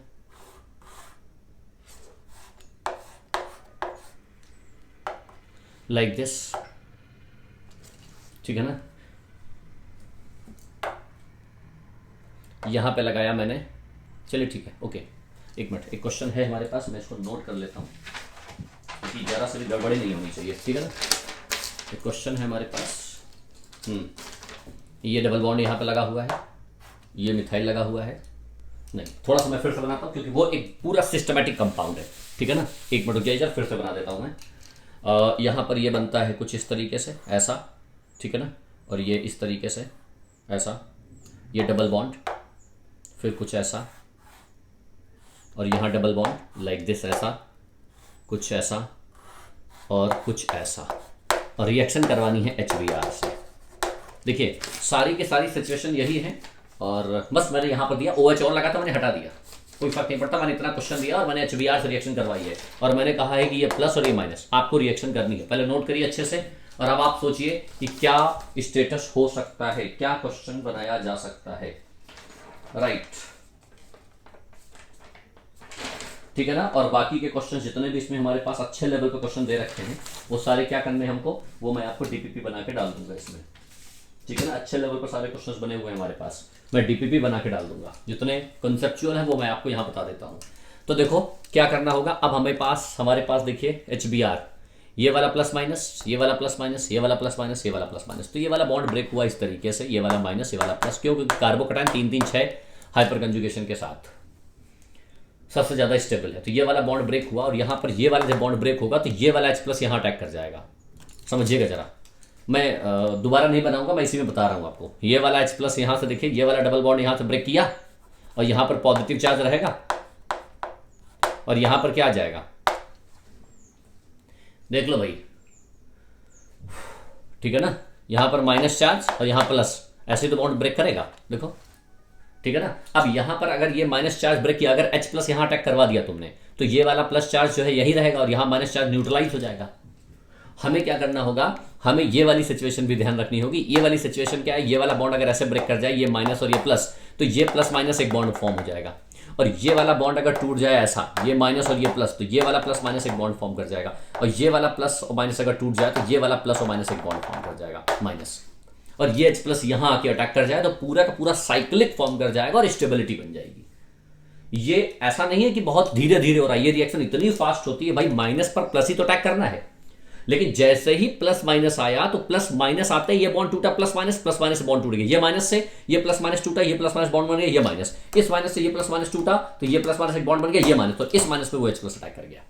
लाइक दिस, ठीक है ना। यहां पे लगाया मैंने, चलिए ठीक है, ओके। एक मिनट, एक क्वेश्चन है हमारे पास, मैं इसको नोट कर लेता हूं क्योंकि जरा से भी गड़बड़ी नहीं होनी चाहिए, ठीक है ना। एक क्वेश्चन है हमारे पास, ये डबल बॉन्ड यहां पे लगा हुआ है, ये मिथाइल लगा हुआ है। नहीं, थोड़ा सा मैं फिर से बनाता हूं क्योंकि वो एक पूरा सिस्टमैटिक कंपाउंड है, ठीक है ना। एक मिनट रुक जाइए, फिर से बना देता हूं मैं। यहाँ पर ये बनता है कुछ इस तरीके से, ऐसा, ठीक है ना। और ये इस तरीके से ऐसा, ये डबल बॉन्ड, फिर कुछ ऐसा, और यहाँ डबल बॉन्ड लाइक दिस, ऐसा कुछ ऐसा और कुछ ऐसा, और रिएक्शन करवानी है HBr से। देखिए सारी की सारी सिचुएशन यही है, और बस मैंने यहाँ पर दिया OH और लगा था, मैंने हटा दिया, कोई फर्क नहीं पड़ता। मैंने इतना क्वेश्चन दिया और मैंने HBr से रिएक्शन करवाई है, और मैंने कहा है कि ये प्लस और ये माइनस आपको रिएक्शन करनी है। पहले नोट करिए अच्छे से, और अब आप सोचिए कि क्या स्टेटस हो सकता है, क्या क्वेश्चन बनाया जा सकता है, राइट, ठीक है ना। और बाकी के क्वेश्चन जितने भी इसमें हमारे पास अच्छे लेवल पे क्वेश्चन दे रखे हैं, वो सारे क्या करने हैं हमको, वो मैं आपको डीपीपी बना के डाल दूंगा इसमें, ठीक है ना। अच्छे लेवल पर सारे क्वेश्चंस बने हुए हैं हमारे पास, मैं डीपीपी बना के डाल दूंगा। जितने कंसेप्चुअल है वो मैं आपको यहाँ बता देता हूँ। तो देखो क्या करना होगा, अब हमारे पास देखिए HBr, ये वाला प्लस माइनस, ये वाला प्लस माइनस, ये वाला प्लस माइनस, ये वाला प्लस माइनस। तो ये वाला बॉन्ड ब्रेक हुआ इस तरीके से, ये वाला माइनस, ये वाला प्लस, क्यों, क्योंकि कार्बोकैटायन 3 3 6 हाइपर कंजुगेशन के साथ सबसे ज्यादा स्टेबल है। तो ये वाला बॉन्ड ब्रेक हुआ, और यहाँ पर ये वाला जब बॉन्ड ब्रेक होगा तो ये वाला H प्लस यहाँ अटैक कर जाएगा। समझिएगा जरा, मैं दोबारा नहीं बनाऊंगा, मैं इसी में बता रहा हूं आपको। ये वाला H प्लस यहां से देखिए, ये वाला डबल बॉन्ड यहां से ब्रेक किया, और यहां पर पॉजिटिव चार्ज रहेगा, और यहां पर क्या आ जाएगा, देख लो भाई, ठीक है ना। यहां पर माइनस चार्ज और यहां प्लस, ऐसे तो बॉन्ड ब्रेक करेगा, देखो, ठीक है ना। अब यहां पर अगर ये माइनस चार्ज ब्रेक किया, अगर H प्लस यहां अटैक करवा दिया तुमने, तो ये वाला प्लस चार्ज जो है यही रहेगा, और यहां माइनस चार्ज न्यूट्रलाइज हो जाएगा। हमें क्या करना होगा, हमें ये वाली सिचुएशन भी ध्यान रखनी होगी। ये वाली सिचुएशन क्या है, ये वाला बॉन्ड अगर ऐसे ब्रेक कर जाए, ये माइनस और ये प्लस, तो ये प्लस माइनस एक बॉन्ड फॉर्म हो जाएगा। और ये वाला बॉन्ड अगर टूट जाए ऐसा, ये माइनस और ये प्लस, तो ये वाला प्लस माइनस एक बॉन्ड फॉर्म कर जाएगा। और ये वाला प्लस और माइनस अगर टूट जाए तो ये वाला प्लस और माइनस एक बॉन्ड फॉर्म कर जाएगा, माइनस। और ये H प्लस यहां आके अटैक कर जाए तो पूरा का पूरा साइक्लिक फॉर्म कर जाएगा और स्टेबिलिटी बन जाएगी। ये ऐसा नहीं है कि बहुत धीरे धीरे हो रहा है, ये रिएक्शन इतनी फास्ट होती है भाई, माइनस पर प्लस ही तो अटैक करना है। लेकिन जैसे ही प्लस माइनस आया तो प्लस माइनस आते ही ये बॉन्ड टूटा, प्लस माइनस से बॉन्ड टूट गया, ये माइनस से ये प्लस माइनस टूटा, ये प्लस माइनस बॉन्ड बन गया, ये माइनस, इस माइनस से ये प्लस माइनस टूटा तो ये प्लस माइनस एक बॉन्ड बन गया, ये माइनस, तो इस माइनस पे वो H प्लस अटैक कर गया।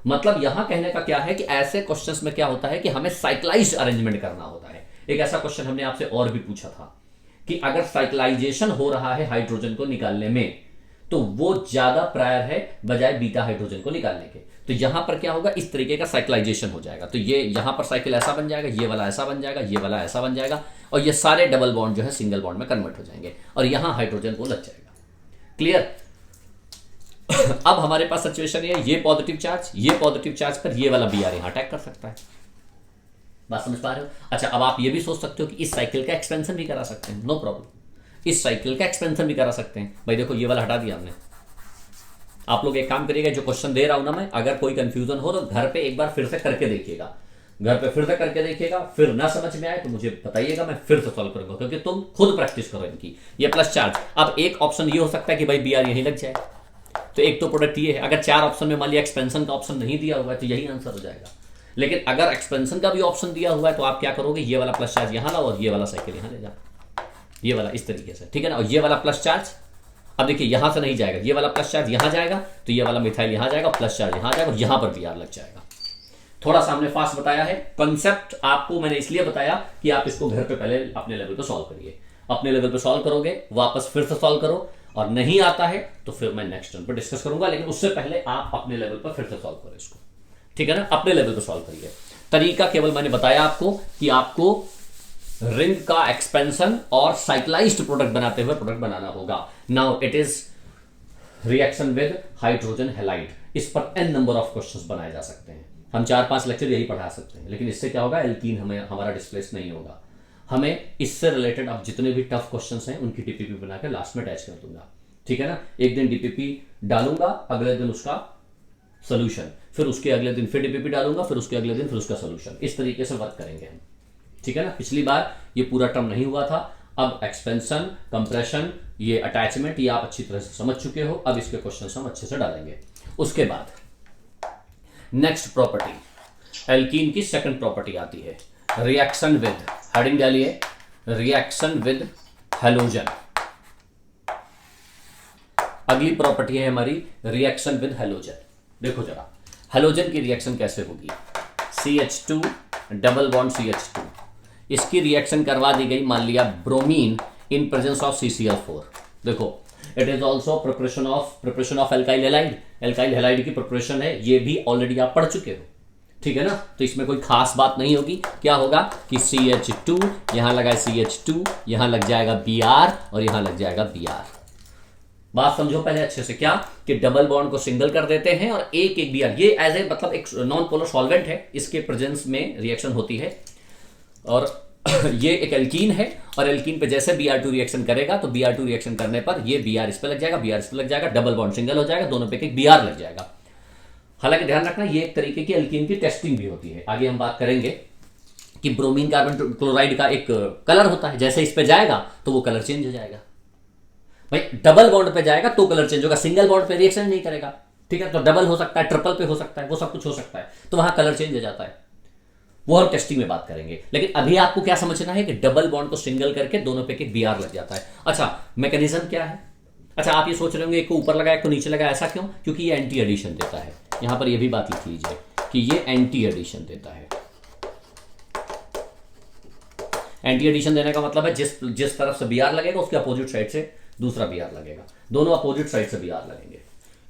मतलब यहां कहने का क्या है कि ऐसे क्वेश्चंस में क्या होता है कि हमें साइक्लाइज्ड अरेंजमेंट करना होता है। एक ऐसा क्वेश्चन हमने आपसे और भी पूछा था कि अगर साइक्लाइजेशन हो रहा है हाइड्रोजन को निकालने में, तो वो ज्यादा प्रायर है बजाय बीटा हाइड्रोजन को निकालने के। तो यहां पर क्या होगा, इस तरीके का साइक्लाइजेशन हो जाएगा। तो ये यहां पर साइकिल ऐसा बन जाएगा, ये वाला ऐसा बन जाएगा, ये वाला ऐसा बन जाएगा, और ये सारे डबल बॉन्ड जो है सिंगल बॉन्ड में कन्वर्ट हो जाएंगे, और यहां हाइड्रोजन को लग जाएगा। क्लियर? अब हमारे पास सिचुएशन है, ये पॉजिटिव चार्ज पर ये वाला बी आर यहां अटैक कर सकता है। बात समझ पा रहे हो? अच्छा, अब आप ये भी सोच सकते हो कि इस साइकिल का एक्सपेंशन भी करा सकते हैं, नो प्रॉब्लम, इस साइकिल का एक्सपेंशन भी करा सकते हैं। भाई देखो, ये वाला हटा दिया हमने। आप लोग एक काम करिएगा, जो क्वेश्चन दे रहा हूं ना मैं, अगर कोई कंफ्यूजन हो तो घर पे एक बार फिर से करके देखिएगा, फिर ना समझ में आए तो मुझे बताइएगा, मैं फिर से सॉल्व करूंगा, क्योंकि तुम खुद प्रैक्टिस करो इनकी। ये प्लस चार्ज, अब एक ऑप्शन ये हो सकता है कि भाई बी आर यहीं लग जाए, तो एक तो प्रोडक्ट ये है। अगर 4 ऑप्शन में मान लिया एक्सपेंशन का ऑप्शन नहीं दिया हुआ है तो यही आंसर हो जाएगा। लेकिन अगर एक्सपेंशन का भी ऑप्शन दिया हुआ है तो आप क्या करोगे, ये वाला प्लस चार्ज यहां लाओ और ये वाला साइकिल यहां ले जाओ, ये वाला इस तरीके से, ठीक है ना। और ये वाला प्लस चार्ज, अब देखिए यहां से नहीं जाएगा, ये वाला प्लस चार्ज यहां जाएगा, तो ये वाला मिथाइल यहां जाएगा, प्लस चार्ज यहां जाएगा और यहां पर बी आर लग जाएगा। थोड़ा सा हमने फास्ट बताया है, कंसेप्ट आपको मैंने इसलिए बताया कि आप इसको घर पे पहले अपने लेवल पे सॉल्व करिए, अपने लेवल पे सॉल्व करोगे, वापस फिर से सॉल्व करो, और नहीं आता है तो फिर मैं नेक्स्ट टर्न पर डिस्कस करूंगा। लेकिन उससे पहले आप अपने लेवल पर फिर से सॉल्व करो इसको, ठीक है ना, अपने लेवल पर सॉल्व करिए। तरीका केवल मैंने बताया आपको कि आपको रिंग का एक्सपेंशन और साइक्लाइज्ड प्रोडक्ट बनाते हुए प्रोडक्ट बनाना होगा। Now it is reaction with hydrogen halide, इस पर n नंबर ऑफ क्वेश्चंस बनाए जा सकते हैं। हम 4-5 लेक्चर यही पढ़ा सकते हैं, लेकिन इससे क्या होगा, एल्कीन हमारा डिस्प्लेस नहीं होगा। हमें इससे रिलेटेड अब जितने भी टफ क्वेश्चंस हैं उनकी डीपीपी बनाकर लास्ट में अटैच कर दूंगा, ठीक है ना। एक दिन डीपीपी डालूंगा, अगले दिन उसका सोल्यूशन, फिर उसके अगले दिन फिर डीपीपी डालूंगा, फिर उसके अगले दिन फिर उसका सोल्यूशन, इस तरीके से वर्क करेंगे हम, ठीक है ना। पिछली बार ये पूरा टर्म नहीं हुआ था, अब एक्सपेंशन, कंप्रेशन, ये अटैचमेंट, ये आप अच्छी तरह से समझ चुके हो। अब इसके क्वेश्चन हम अच्छे से डालेंगे। उसके बाद नेक्स्ट प्रॉपर्टी, एल्कीन की सेकंड प्रॉपर्टी आती है रिएक्शन विद, हेडिंग डालिए, रिएक्शन विद हैलोजन। अगली प्रॉपर्टी है हमारी रिएक्शन विद हैलोजन। देखो जरा, हैलोजन की रिएक्शन कैसे होगी, CH2 डबल बॉन्ड CH2, इसकी रिएक्शन करवा दी गई, मान लिया bromine in presence of CCl4। देखो, it is also preparation of alkyl halide, alkyl halide की प्रिपरेशन है, ये भी ऑलरेडी आप पढ़ चुके हो, ठीक है ना। तो इसमें कोई खास बात नहीं होगी। क्या होगा कि CH2 यहां लगा CH2, यहां लग जाएगा Br और यहां लग जाएगा Br। बात समझो पहले अच्छे से, क्या कि डबल बॉन्ड को सिंगल कर देते हैं और एक एक Br, ये एज ए मतलब एक नॉन पोलर सॉल्वेंट है, इसके प्रेजेंस में रिएक्शन होती है। और ये एक एल्कीन है, और एल्कीन पे जैसे Br2 रिएक्शन करेगा तो Br2 रिएक्शन करने पर ये Br इस पे लग जाएगा, Br इस पे लग जाएगा, डबल बॉन्ड सिंगल हो जाएगा, दोनों पे एक Br लग जाएगा। हालांकि ध्यान रखना, ये एक तरीके की एल्कीन की टेस्टिंग भी होती है। आगे हम बात करेंगे कि ब्रोमीन कार्बन क्लोराइड का एक कलर होता है, जैसे इस पे जाएगा तो वो कलर चेंज हो जाएगा। भाई डबल बॉन्ड पे जाएगा तो कलर चेंज होगा, सिंगल बॉन्ड पे रिएक्शन नहीं करेगा, ठीक है। तो डबल हो सकता है, ट्रिपल पे हो सकता है, वो सब कुछ हो सकता है, तो वहां कलर चेंज हो जाता है, वो हम टेस्टिंग में बात करेंगे। लेकिन अभी आपको क्या समझना है कि डबल बॉन्ड को सिंगल करके दोनों पे एक Br लग जाता है। अच्छा, मैकेनिज्म क्या है? अच्छा, आप ये सोच रहे होंगे एक को ऊपर लगाया एक को नीचे लगाया, ऐसा क्यों? क्योंकि ये एंटी एडिशन देता है। यहां पर ये भी बात लिख लीजिए कि ये एंटी एडिशन देता है। एंटी एडिशन देने का मतलब है जिस तरफ से Br लगेगा उसके अपोजिट साइड से दूसरा Br लगेगा, दोनों अपोजिट साइड से Br लगेंगे,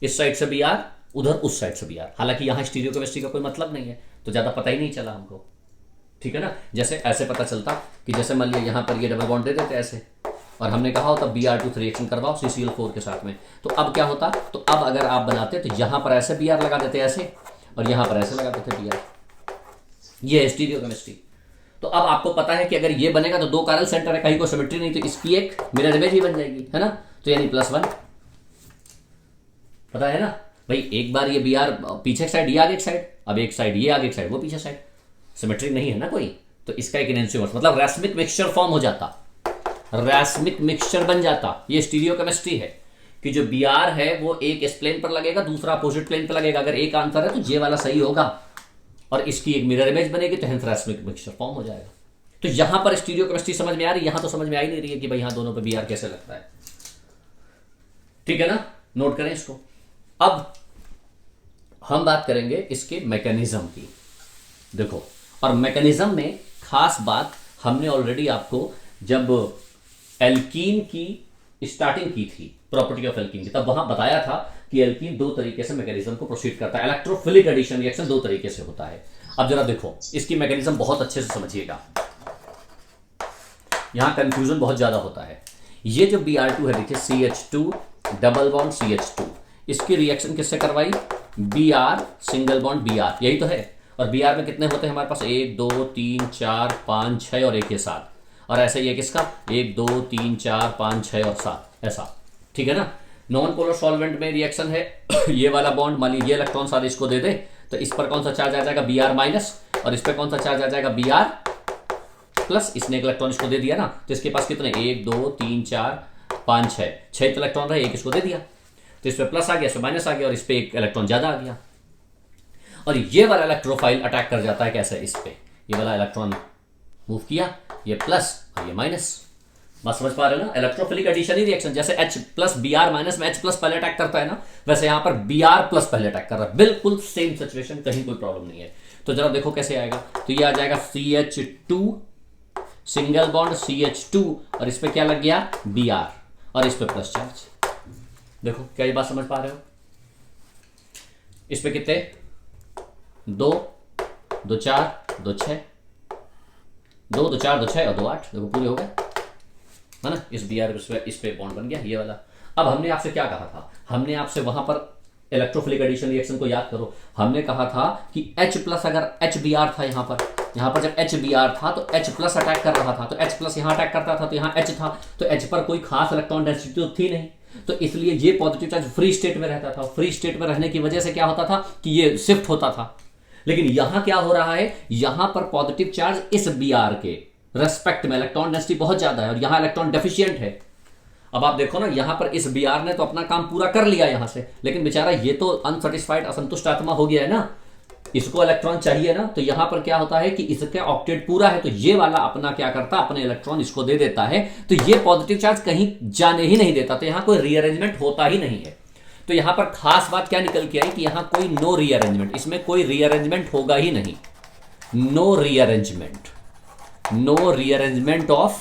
इस साइड से Br, उधर उस साइड से Br। हालांकि यहां स्टीरियोकेमिस्ट्री का कोई मतलब नहीं है, तो ज्यादा पता ही नहीं चला हमको, ठीक है ना। जैसे ऐसे पता चलता कि जैसे मान लिया यहां पर ये डबल बॉन्ड दे देते ऐसे, और हमने कहा होता Br2 से रिएक्शन करवाओ CCl4 के साथ में, तो अब क्या होता, तो अब अगर आप बनाते तो यहां पर ऐसे Br लगा देते ऐसे, और यहां पर ऐसे लगा देते Br, ये स्टीरियोकेमिस्ट्री। तो अब आपको पता है कि अगर ये बनेगा तो दो कारल सेंटर है, कहीं को सिमेट्री नहीं, तो इसकी एक मिरर इमेज ही बन जाएगी, है ना। तो यानी +1, पता है ना भाई। एक बार ये Br पीछे साइड, ये आगे एक साइड, अब एक साइड ये आगे एक साइड, वो पीछे साइड, सिमेट्री नहीं है ना कोई, तो इसका एक इनवर्स मतलब रैस्मिक मिक्सचर फॉर्म हो जाता, रैस्मिक मिक्सचर बन जाता। ये स्टीरियोकेमिस्ट्री है कि जो Br है वो एक इस प्लेन पर लगेगा, दूसरा अपोजिट प्लेन पर लगेगा। अगर एक आंसर है तो ये वाला सही होगा, और इसकी एक मिरर इमेज बनेगी, तो हेंस रैस्मिक मिक्सचर फॉर्म हो जाएगा। तो यहां पर स्टीरियोकेमिस्ट्री समझ में आ रही है, यहां तो समझ में आ ही नहीं रही है कि भाई यहां दोनों पे Br कैसे लगता है, ठीक है ना। नोट करें इसको। अब हम बात करेंगे इसके मैकेनिज्म की। देखो, और मैकेनिज्म में खास बात हमने ऑलरेडी आपको जब एल्कीन की स्टार्टिंग की थी, प्रॉपर्टी ऑफ एल्कीन की, तब वहां बताया था कि एल्कीन दो तरीके से मैकेनिज्म को प्रोसीड करता है। इलेक्ट्रोफिलिक एडिशन रिएक्शन दो तरीके से होता है। अब जरा देखो, इसकी मैकेनिज्म बहुत अच्छे से समझिएगा, यहां कंफ्यूजन बहुत ज्यादा होता है। ये जो Br2 है, देखिए CH2 डबल बॉन्ड CH2, इसकी रिएक्शन किससे करवाई, B R single bond B R, यही तो है। और बी आर में कितने होते हैं हमारे पास, 1 2 3 4 5 6 और एक ये 7, और ऐसे ये किसका 1 2 3 4 5 6 और 7, ऐसा, ठीक है ना। नॉन पोलर सॉल्वेंट में रिएक्शन है ये वाला बॉन्ड, मान लीजिए इलेक्ट्रॉन सारे इसको दे दे, तो इस पर कौन सा चार्ज आ जाएगा, बी आर माइनस, और इस पर कौन सा चार्ज आ जाएगा, बी आर प्लस। इसने एक इलेक्ट्रॉन इसको दे दिया ना, तो इसके पास कितने 1 2 3 4 5 6 इलेक्ट्रॉन रहे, एक इसको दे दिया, तो इस पे प्लस आ गया, इस पे माइनस आ गया, और इस पे एक इलेक्ट्रॉन ज्यादा आ गया। और ये वाला इलेक्ट्रोफाइल अटैक कर जाता है कैसे, इस पे ये वाला इलेक्ट्रॉन मूव किया, ये प्लस और ये माइनस, बात समझ पा रहे हो ना। इलेक्ट्रोफिलिक एडिशन ही रिएक्शन, जैसे H plus B R minus में H प्लस पहले अटैक करता है ना, वैसे यहां पर बी आर प्लस पहले अटैक कर रहा है, बिल्कुल सेम सिचुएशन, कहीं कोई प्रॉब्लम नहीं है। तो जरा देखो कैसे आएगा, तो ये आ जाएगा CH2 सिंगल बॉन्ड CH2, और इस पे क्या लग गया, बी आर, और इस पे प्लस चार्ज। देखो क्या ये बात समझ पा रहे हो, इस पे कितने 2 2 4 2 6 2 2 4 2 6 और 2 8, देखो पूरे हो गए, है ना। इस बी आर इस पे बॉन्ड बन गया ये वाला। अब हमने आपसे क्या कहा था, हमने आपसे वहां पर इलेक्ट्रोफिलिक एडिशन रिएक्शन को याद करो, हमने कहा था कि H प्लस, अगर H बी आर था यहां पर जब H बी आर था तो H प्लस अटैक कर रहा था, तो H प्लस यहां अटैक करता था, तो यहां H था, तो H पर कोई खास इलेक्ट्रॉन डेंसिटी तो थी नहीं, तो इसलिए ये पॉजिटिव चार्ज फ्री स्टेट में रहता था। फ्री स्टेट में रहने की वजह से क्या होता था कि ये शिफ्ट होता था। लेकिन यहां क्या हो रहा है, यहां पर पॉजिटिव चार्ज इस बी आर के रेस्पेक्ट में इलेक्ट्रॉन डेंसिटी बहुत ज्यादा है, और यहां इलेक्ट्रॉन डेफिशिएंट है। अब आप देखो ना, यहां पर इस बी आर ने तो अपना काम पूरा कर लिया यहां से, लेकिन बेचारा ये तो अनसेटिस्फाइड, असंतुष्ट आत्मा हो गया है ना, इसको इलेक्ट्रॉन चाहिए ना। तो यहां पर क्या होता है कि इसका ऑक्टेट पूरा है, तो ये वाला अपना क्या करता, अपने इलेक्ट्रॉन इसको दे देता है, तो ये पॉजिटिव चार्ज कहीं जाने ही नहीं देता, तो यहां कोई रीअरेंजमेंट होता ही नहीं है। तो यहां पर खास बात क्या निकल के आई कि यहां कोई नो रीअरेंजमेंट, इसमें कोई रीअरेंजमेंट होगा ही नहीं, नो रीअरेंजमेंट ऑफ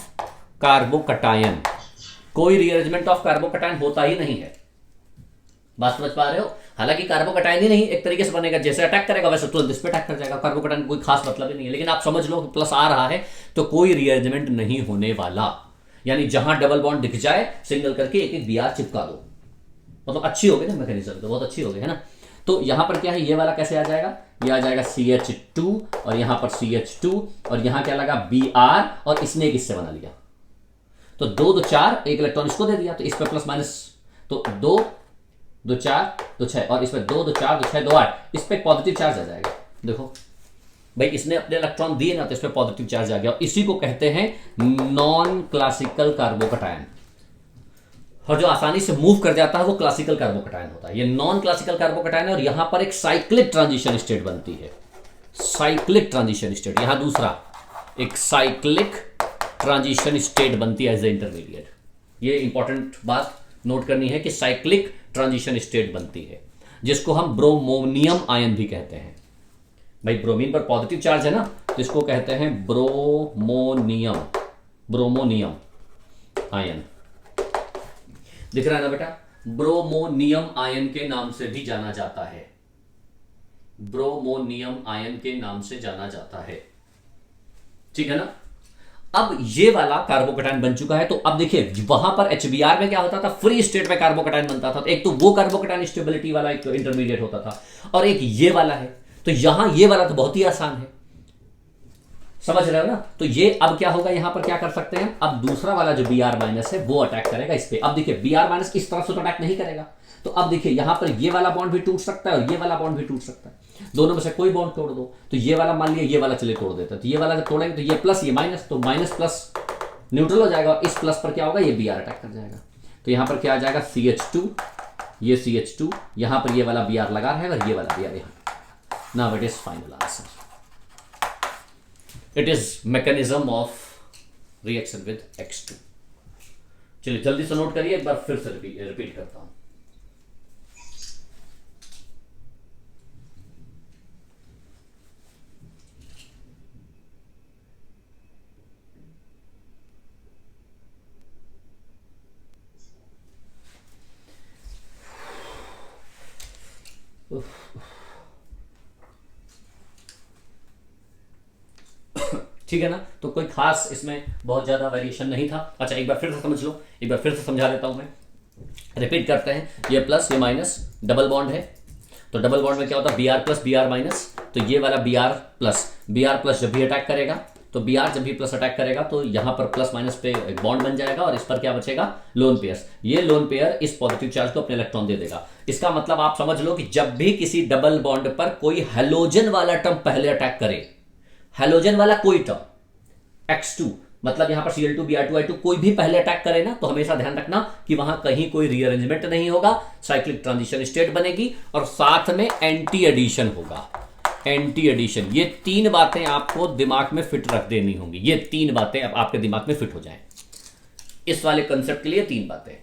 कार्बोकटायन, कोई रीअरेंजमेंट ऑफ कार्बोकटायन होता ही नहीं है। बात समझ पा रहे हो, हालांकि कार्बोकटायन ही नहीं एक तरीके से बनेगा, जैसे अटैक करेगा वैसे तुरंत इस पे अटैक कर जाएगा, कार्बोकटायन कोई खास मतलब ही नहीं है। लेकिन आप समझ लो प्लस आ रहा है तो कोई रीअरेंजमेंट नहीं होने वाला, यानी जहां डबल बॉन्ड दिख जाए सिंगल करके एक एक बी आर चिपका दो, मतलब अच्छी हो गई ना मैकेनिज्म, तो बहुत अच्छी हो गई है ना। तो यहां पर क्या है, ये वाला कैसे आ जाएगा, ये आ जाएगा CH2, और यहां पर CH2, और यहां क्या लगा Br, और इसने एक इससे बना लिया, तो 2 2 4 एक इलेक्ट्रॉन इसको दे दिया, तो इस पे प्लस माइनस, तो 2 2 4 2 6, और इस पे 2 2 4 2 6 2 8, इस पे पॉजिटिव चार्ज आ जाएगा। देखो भाई इसने अपने इलेक्ट्रॉन दिए ना, तो इस पे पॉजिटिव चार्ज आ गया, और इसी को कहते हैं नॉन क्लासिकल कार्बोकटायन। और जो आसानी से मूव कर जाता है वो क्लासिकल कार्बोकटायन होता है, ये नॉन क्लासिकल कार्बोकटायन है। और यहां पर एक साइक्लिक ट्रांजिशन स्टेट बनती है, साइक्लिक ट्रांजिशन स्टेट, यहां दूसरा एक साइक्लिक ट्रांजिशन स्टेट बनती है एज ए इंटरमीडिएट। ये इंपॉर्टेंट बात नोट करनी है कि साइक्लिक ट्रांजिशन स्टेट बनती है, जिसको हम ब्रोमोनियम आयन भी कहते हैं। भाई ब्रोमीन पर पॉजिटिव चार्ज है ना, तो इसको कहते हैं ब्रोमोनियम, ब्रोमोनियम आयन। दिख रहा है ना बेटा, ब्रोमोनियम आयन के नाम से भी जाना जाता है, ब्रोमोनियम आयन के नाम से जाना जाता है, ठीक है ना। अब ये वाला कार्बोकटायन बन चुका है, तो अब देखिए वहां पर HBr में क्या होता था, फ्री स्टेट में कार्बोकटायन बनता था, तो एक तो वो कार्बोकटायन स्टेबिलिटी वाला एक इंटरमीडिएट होता था, और एक ये वाला है, तो यहां ये वाला तो बहुत ही आसान है, समझ रहे हो ना। तो ये अब क्या होगा, यहां पर क्या कर सकते हैं, अब दूसरा वाला जो Br माइनस है वो अटैक करेगा इस पे। अब देखिए Br माइनस इस तरफ से तो अटैक नहीं करेगा, तो अब देखिए यहां पर ये वाला बॉन्ड भी टूट सकता है और ये वाला बॉन्ड भी टूट सकता है, दोनों में से कोई बॉन्ड तोड़ दो, तो ये वाला मान लिया ये वाला चले तोड़ देता है, तो ये वाला जब तोड़ेंगे तो ये प्लस ये माइनस, तो माइनस प्लस न्यूट्रल हो जाएगा, और इस प्लस पर क्या होगा, ये Br अटैक कर जाएगा, तो यहां पर क्या आ जाएगा CH2, ये CH2, यहां पर ये वाला Br लगा रहेगा और ये वाला Br यहां। Now it is final answer, it is mechanism of reaction with X2। चलिए जल्दी से नोट करिए, एक बार फिर से रिपीट करता हूं। ठीक है ना, तो कोई खास इसमें बहुत ज्यादा वेरिएशन नहीं था। अच्छा एक बार फिर से समझ लो, एक बार फिर से समझा देता हूं मैं, रिपीट करते हैं, ये प्लस ये माइनस डबल बॉन्ड है, तो डबल बॉन्ड में क्या होता है, B R plus B R minus. तो ये वाला बी आर प्लस जब भी अटैक करेगा, तो बी आर जब भी प्लस अटैक करेगा तो यहां पर प्लस माइनस पे एक बॉन्ड बन जाएगा और इस पर क्या बचेगा, लोन पेयर्स। ये लोन पेयर इस पॉजिटिव चार्ज को अपने इलेक्ट्रॉन दे देगा। इसका मतलब आप समझ लो कि जब भी किसी डबल बॉन्ड पर कोई हेलोजन वाला टर्म पहले अटैक करे, हेलोजन वाला कोई टर्म X2 मतलब यहां पर Cl2 Br2 I2 कोई भी पहले अटैक करे ना, तो हमेशा ध्यान रखना कि वहां कहीं कोई रीअरेंजमेंट नहीं होगा, साइक्लिक ट्रांजिशन स्टेट बनेगी और साथ में एंटी एडिशन होगा। एंटी एडिशन, ये तीन बातें आपको दिमाग में फिट रख देनी होंगी। ये तीन बातें अब आपके दिमाग में फिट हो जाएं इस वाले कंसेप्ट के लिए, तीन बातें,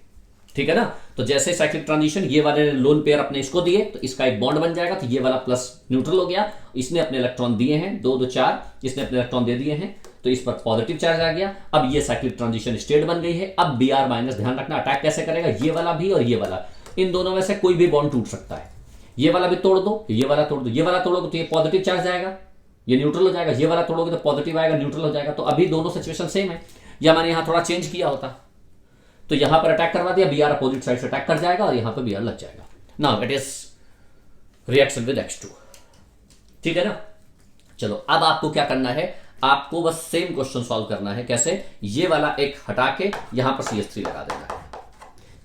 ठीक है ना। तो जैसे साइक्लिक ट्रांजिशन, ये वाले लोन पेयर अपने इसको दिए तो इसका एक बॉन्ड बन जाएगा, तो ये वाला प्लस न्यूट्रल हो गया, इसने अपने इलेक्ट्रॉन दिए हैं 2 2 4, इसने अपने इलेक्ट्रॉन दे दिए हैं, तो इस पर पॉजिटिव चार्ज आ गया। अब ये साइक्लिक ट्रांजिशन स्टेट बन गई है। अब बी आर माइनस, ध्यान रखना अटैक कैसे करेगा, ये वाला भी और ये वाला, इन दोनों में से कोई भी बॉन्ड टूट सकता है। ये वाला भी तोड़ दो, ये वाला तोड़ दो, ये वाला तोड़ोगे तो ये पॉजिटिव चार्ज आएगा, ये न्यूट्रल हो जाएगा, ये वाला तोड़ोगे तो पॉजिटिव आएगा, न्यूट्रल हो जाएगा। तो अभी दोनों सिचुएशन सेम है, या मैंने यहां थोड़ा चेंज किया होता, तो यहां पर अटैक करवा दिया, बी आर अपोजिट साइड से अटैक कर जाएगा और यहां पर बी आर लग जाएगा। Now it is reaction with X2, ठीक है ना। चलो अब आपको क्या करना है, आपको बस सेम क्वेश्चन सॉल्व करना है। कैसे, ये वाला एक हटा के यहां पर CH3 लगा देना है।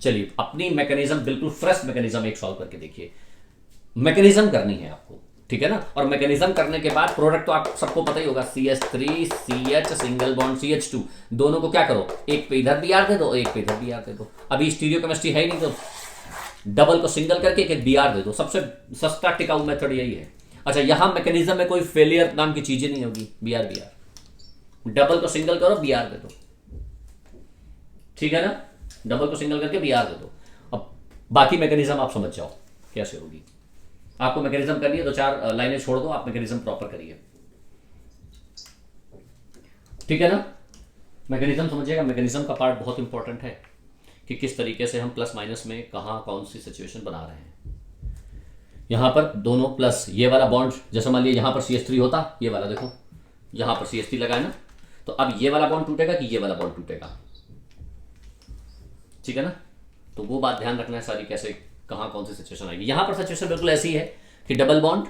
चलिए अपनी मैकेनिज्म, बिल्कुल फ्रेश मैकेनिज्म एक सॉल्व करके देखिए। मैकेनिज्म करनी है आपको, ठीक है ना। और मैकेनिज्म करने के बाद प्रोडक्ट तो आप सबको पता ही होगा, CH3 CH single bond CH2, दोनों को क्या करो, एक पे इधर Br दे दो, एक पे इधर Br दे दो। अभी स्टीरियो केमिस्ट्री है ही नहीं, तो डबल को सिंगल करके एक Br दे दो, सबसे सस्ता टिकाऊ मेथड यही है। अच्छा, यहां मैकेनिज्म में कोई फेलियर नाम की चीजें नहीं होगी, Br डबल को सिंगल करो, Br दे दो, ठीक है ना। डबल को सिंगल करके Br दे दो। अब बाकी मैकेनिज्म आप समझ जाओ कैसे होगी। आपको मैकेनिज्म करनी है, 2-4 लाइनें छोड़ दो, आप मैकेनिज्म प्रॉपर करिए, ठीक है ना। मैकेनिज्म समझिएगा, मैकेनिज्म का पार्ट बहुत इंपॉर्टेंट है कि किस तरीके से हम प्लस माइनस में कहां कौन सी सिचुएशन बना रहे हैं। यहां पर दोनों प्लस, ये वाला बॉन्ड, जैसे मान लीजिए यहां पर CH3 होता, ये वाला देखो यहां पर CH3 लगा है ना, तो अब ये वाला बॉन्ड टूटेगा कि ये वाला बॉन्ड टूटेगा, ठीक है ना। तो वो बात ध्यान रखना है सारी, कैसे कहां कौन सी सिचुएशन आएगी। यहां पर सिचुएशन बिल्कुल ऐसी है कि डबल बॉन्ड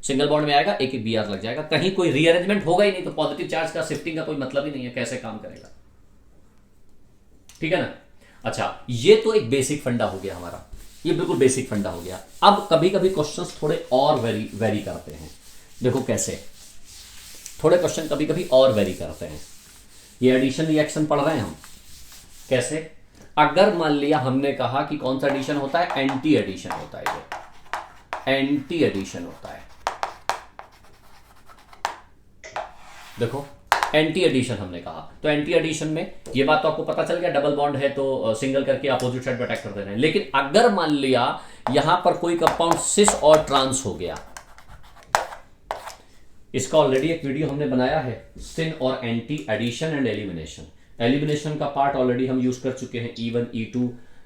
सिंगल बॉन्ड में आएगा, एक एक Br लग जाएगा, कहीं कोई रीअरेंजमेंट होगा ही नहीं, तो पॉजिटिव चार्ज का शिफ्टिंग का कोई मतलब ही नहीं है, कैसे काम करेगा, ठीक है ना। अच्छा, ये तो एक बेसिक फंडा हो गया हमारा, ये बिल्कुल बेसिक फंडा हो गया। अब कभी कभी क्वेश्चंस थोड़े और वेरी करते हैं, देखो कैसे, थोड़े क्वेश्चन कभी कभी और वेरी करते हैं। ये एडिशन रिएक्शन पढ़ रहे हैं हम, कैसे, अगर मान लिया हमने कहा कि कौन सा एडिशन होता है, एंटी एडिशन होता है, ये एंटी एडिशन होता है। देखो एंटी एडिशन हमने कहा, तो एंटी एडिशन में ये बात तो आपको पता चल गया, डबल बॉन्ड है तो सिंगल करके अपोजिट साइड पर अटैक कर देना है। लेकिन अगर मान लिया यहां पर कोई कंपाउंड सिस और ट्रांस हो गया, इसका ऑलरेडी एक वीडियो हमने बनाया है, सिन और anti addition and elimination. Elimination का पार्ट ऑलरेडी हम यूज कर चुके हैं E1 E2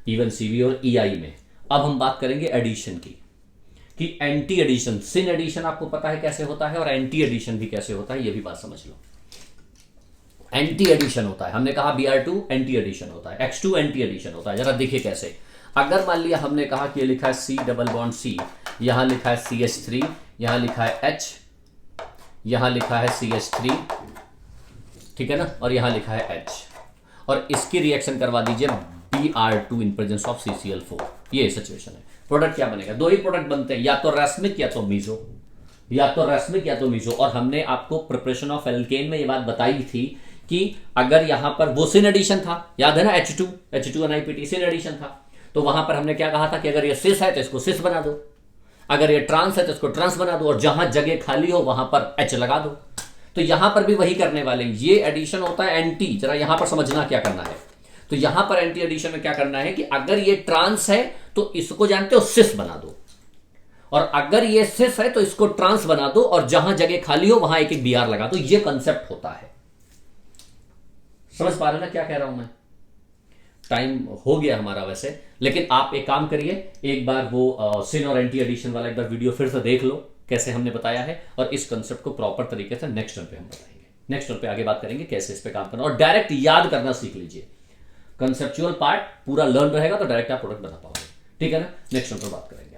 E1 CV और EI में। अब हम बात करेंगे एडिशन की, कि एंटी एडिशन, सिन एडिशन आपको पता है कैसे होता है और एंटी एडिशन भी कैसे होता है, ये भी बात समझ लो। एंटी एडिशन होता है, हमने कहा Br2 एंटी एडिशन होता है, X2 एंटी एडिशन होता है। जरा देखिए कैसे, अगर मान लिया हमने कहा कि ये लिखा है C डबल बॉन्ड C, यहां लिखा है CH3, यहां लिखा है H, यहां लिखा है CH3, ठीक है ना, और यहां लिखा है H, और इसकी रिएक्शन करवा दीजिए Br2 in presence of CCl4। ये सिचुएशन है। प्रोडक्ट क्या बनेगा, दो ही प्रोडक्ट बनते हैं, या तो रैस्मिक या तो मीजो, या तो रैस्मिक या तो मीजो। और हमने आपको प्रिपरेशन ऑफ एल्केन में ये बात बताई थी कि अगर यहां पर वो सिन एडिशन था, याद है ना, H2 NiPT सिन एडिशन था, तो वहां पर हमने क्या कहा था कि अगर ये सिस है तो इसको सिस बना दो, अगर ये ट्रांस है तो इसको ट्रांस बना दो, और जहां जगह खाली हो वहां पर H लगा दो। तो यहां पर भी वही करने वाले, ये एडिशन होता है एंटी। जरा यहां पर समझना क्या करना है, तो यहां पर एंटी एडिशन में क्या करना है कि अगर ये ट्रांस है तो इसको जानते हो सिस बना दो, और अगर ये सिस है तो इसको ट्रांस बना दो, और जहां जगह खाली हो वहां एक एक Br लगा दो। ये कंसेप्ट होता है, समझ पा रहे ना क्या कह रहा हूं मैं। टाइम हो गया हमारा वैसे, लेकिन आप एक काम करिए, एक बार वो सिन और एंटी एडिशन वाला एक बार वीडियो फिर से देख लो, कैसे हमने बताया है, और इस कंसेप्ट को प्रॉपर तरीके से नेक्स्ट टर्म पे हम बताएंगे। नेक्स्ट टर्म पे आगे बात करेंगे कैसे इस पे काम करना, और डायरेक्ट याद करना सीख लीजिए। कंसेप्चुअल पार्ट पूरा लर्न रहेगा तो डायरेक्ट आप प्रोडक्ट बना पाओगे। ठीक है ना, नेक्स्ट पर बात करेंगे।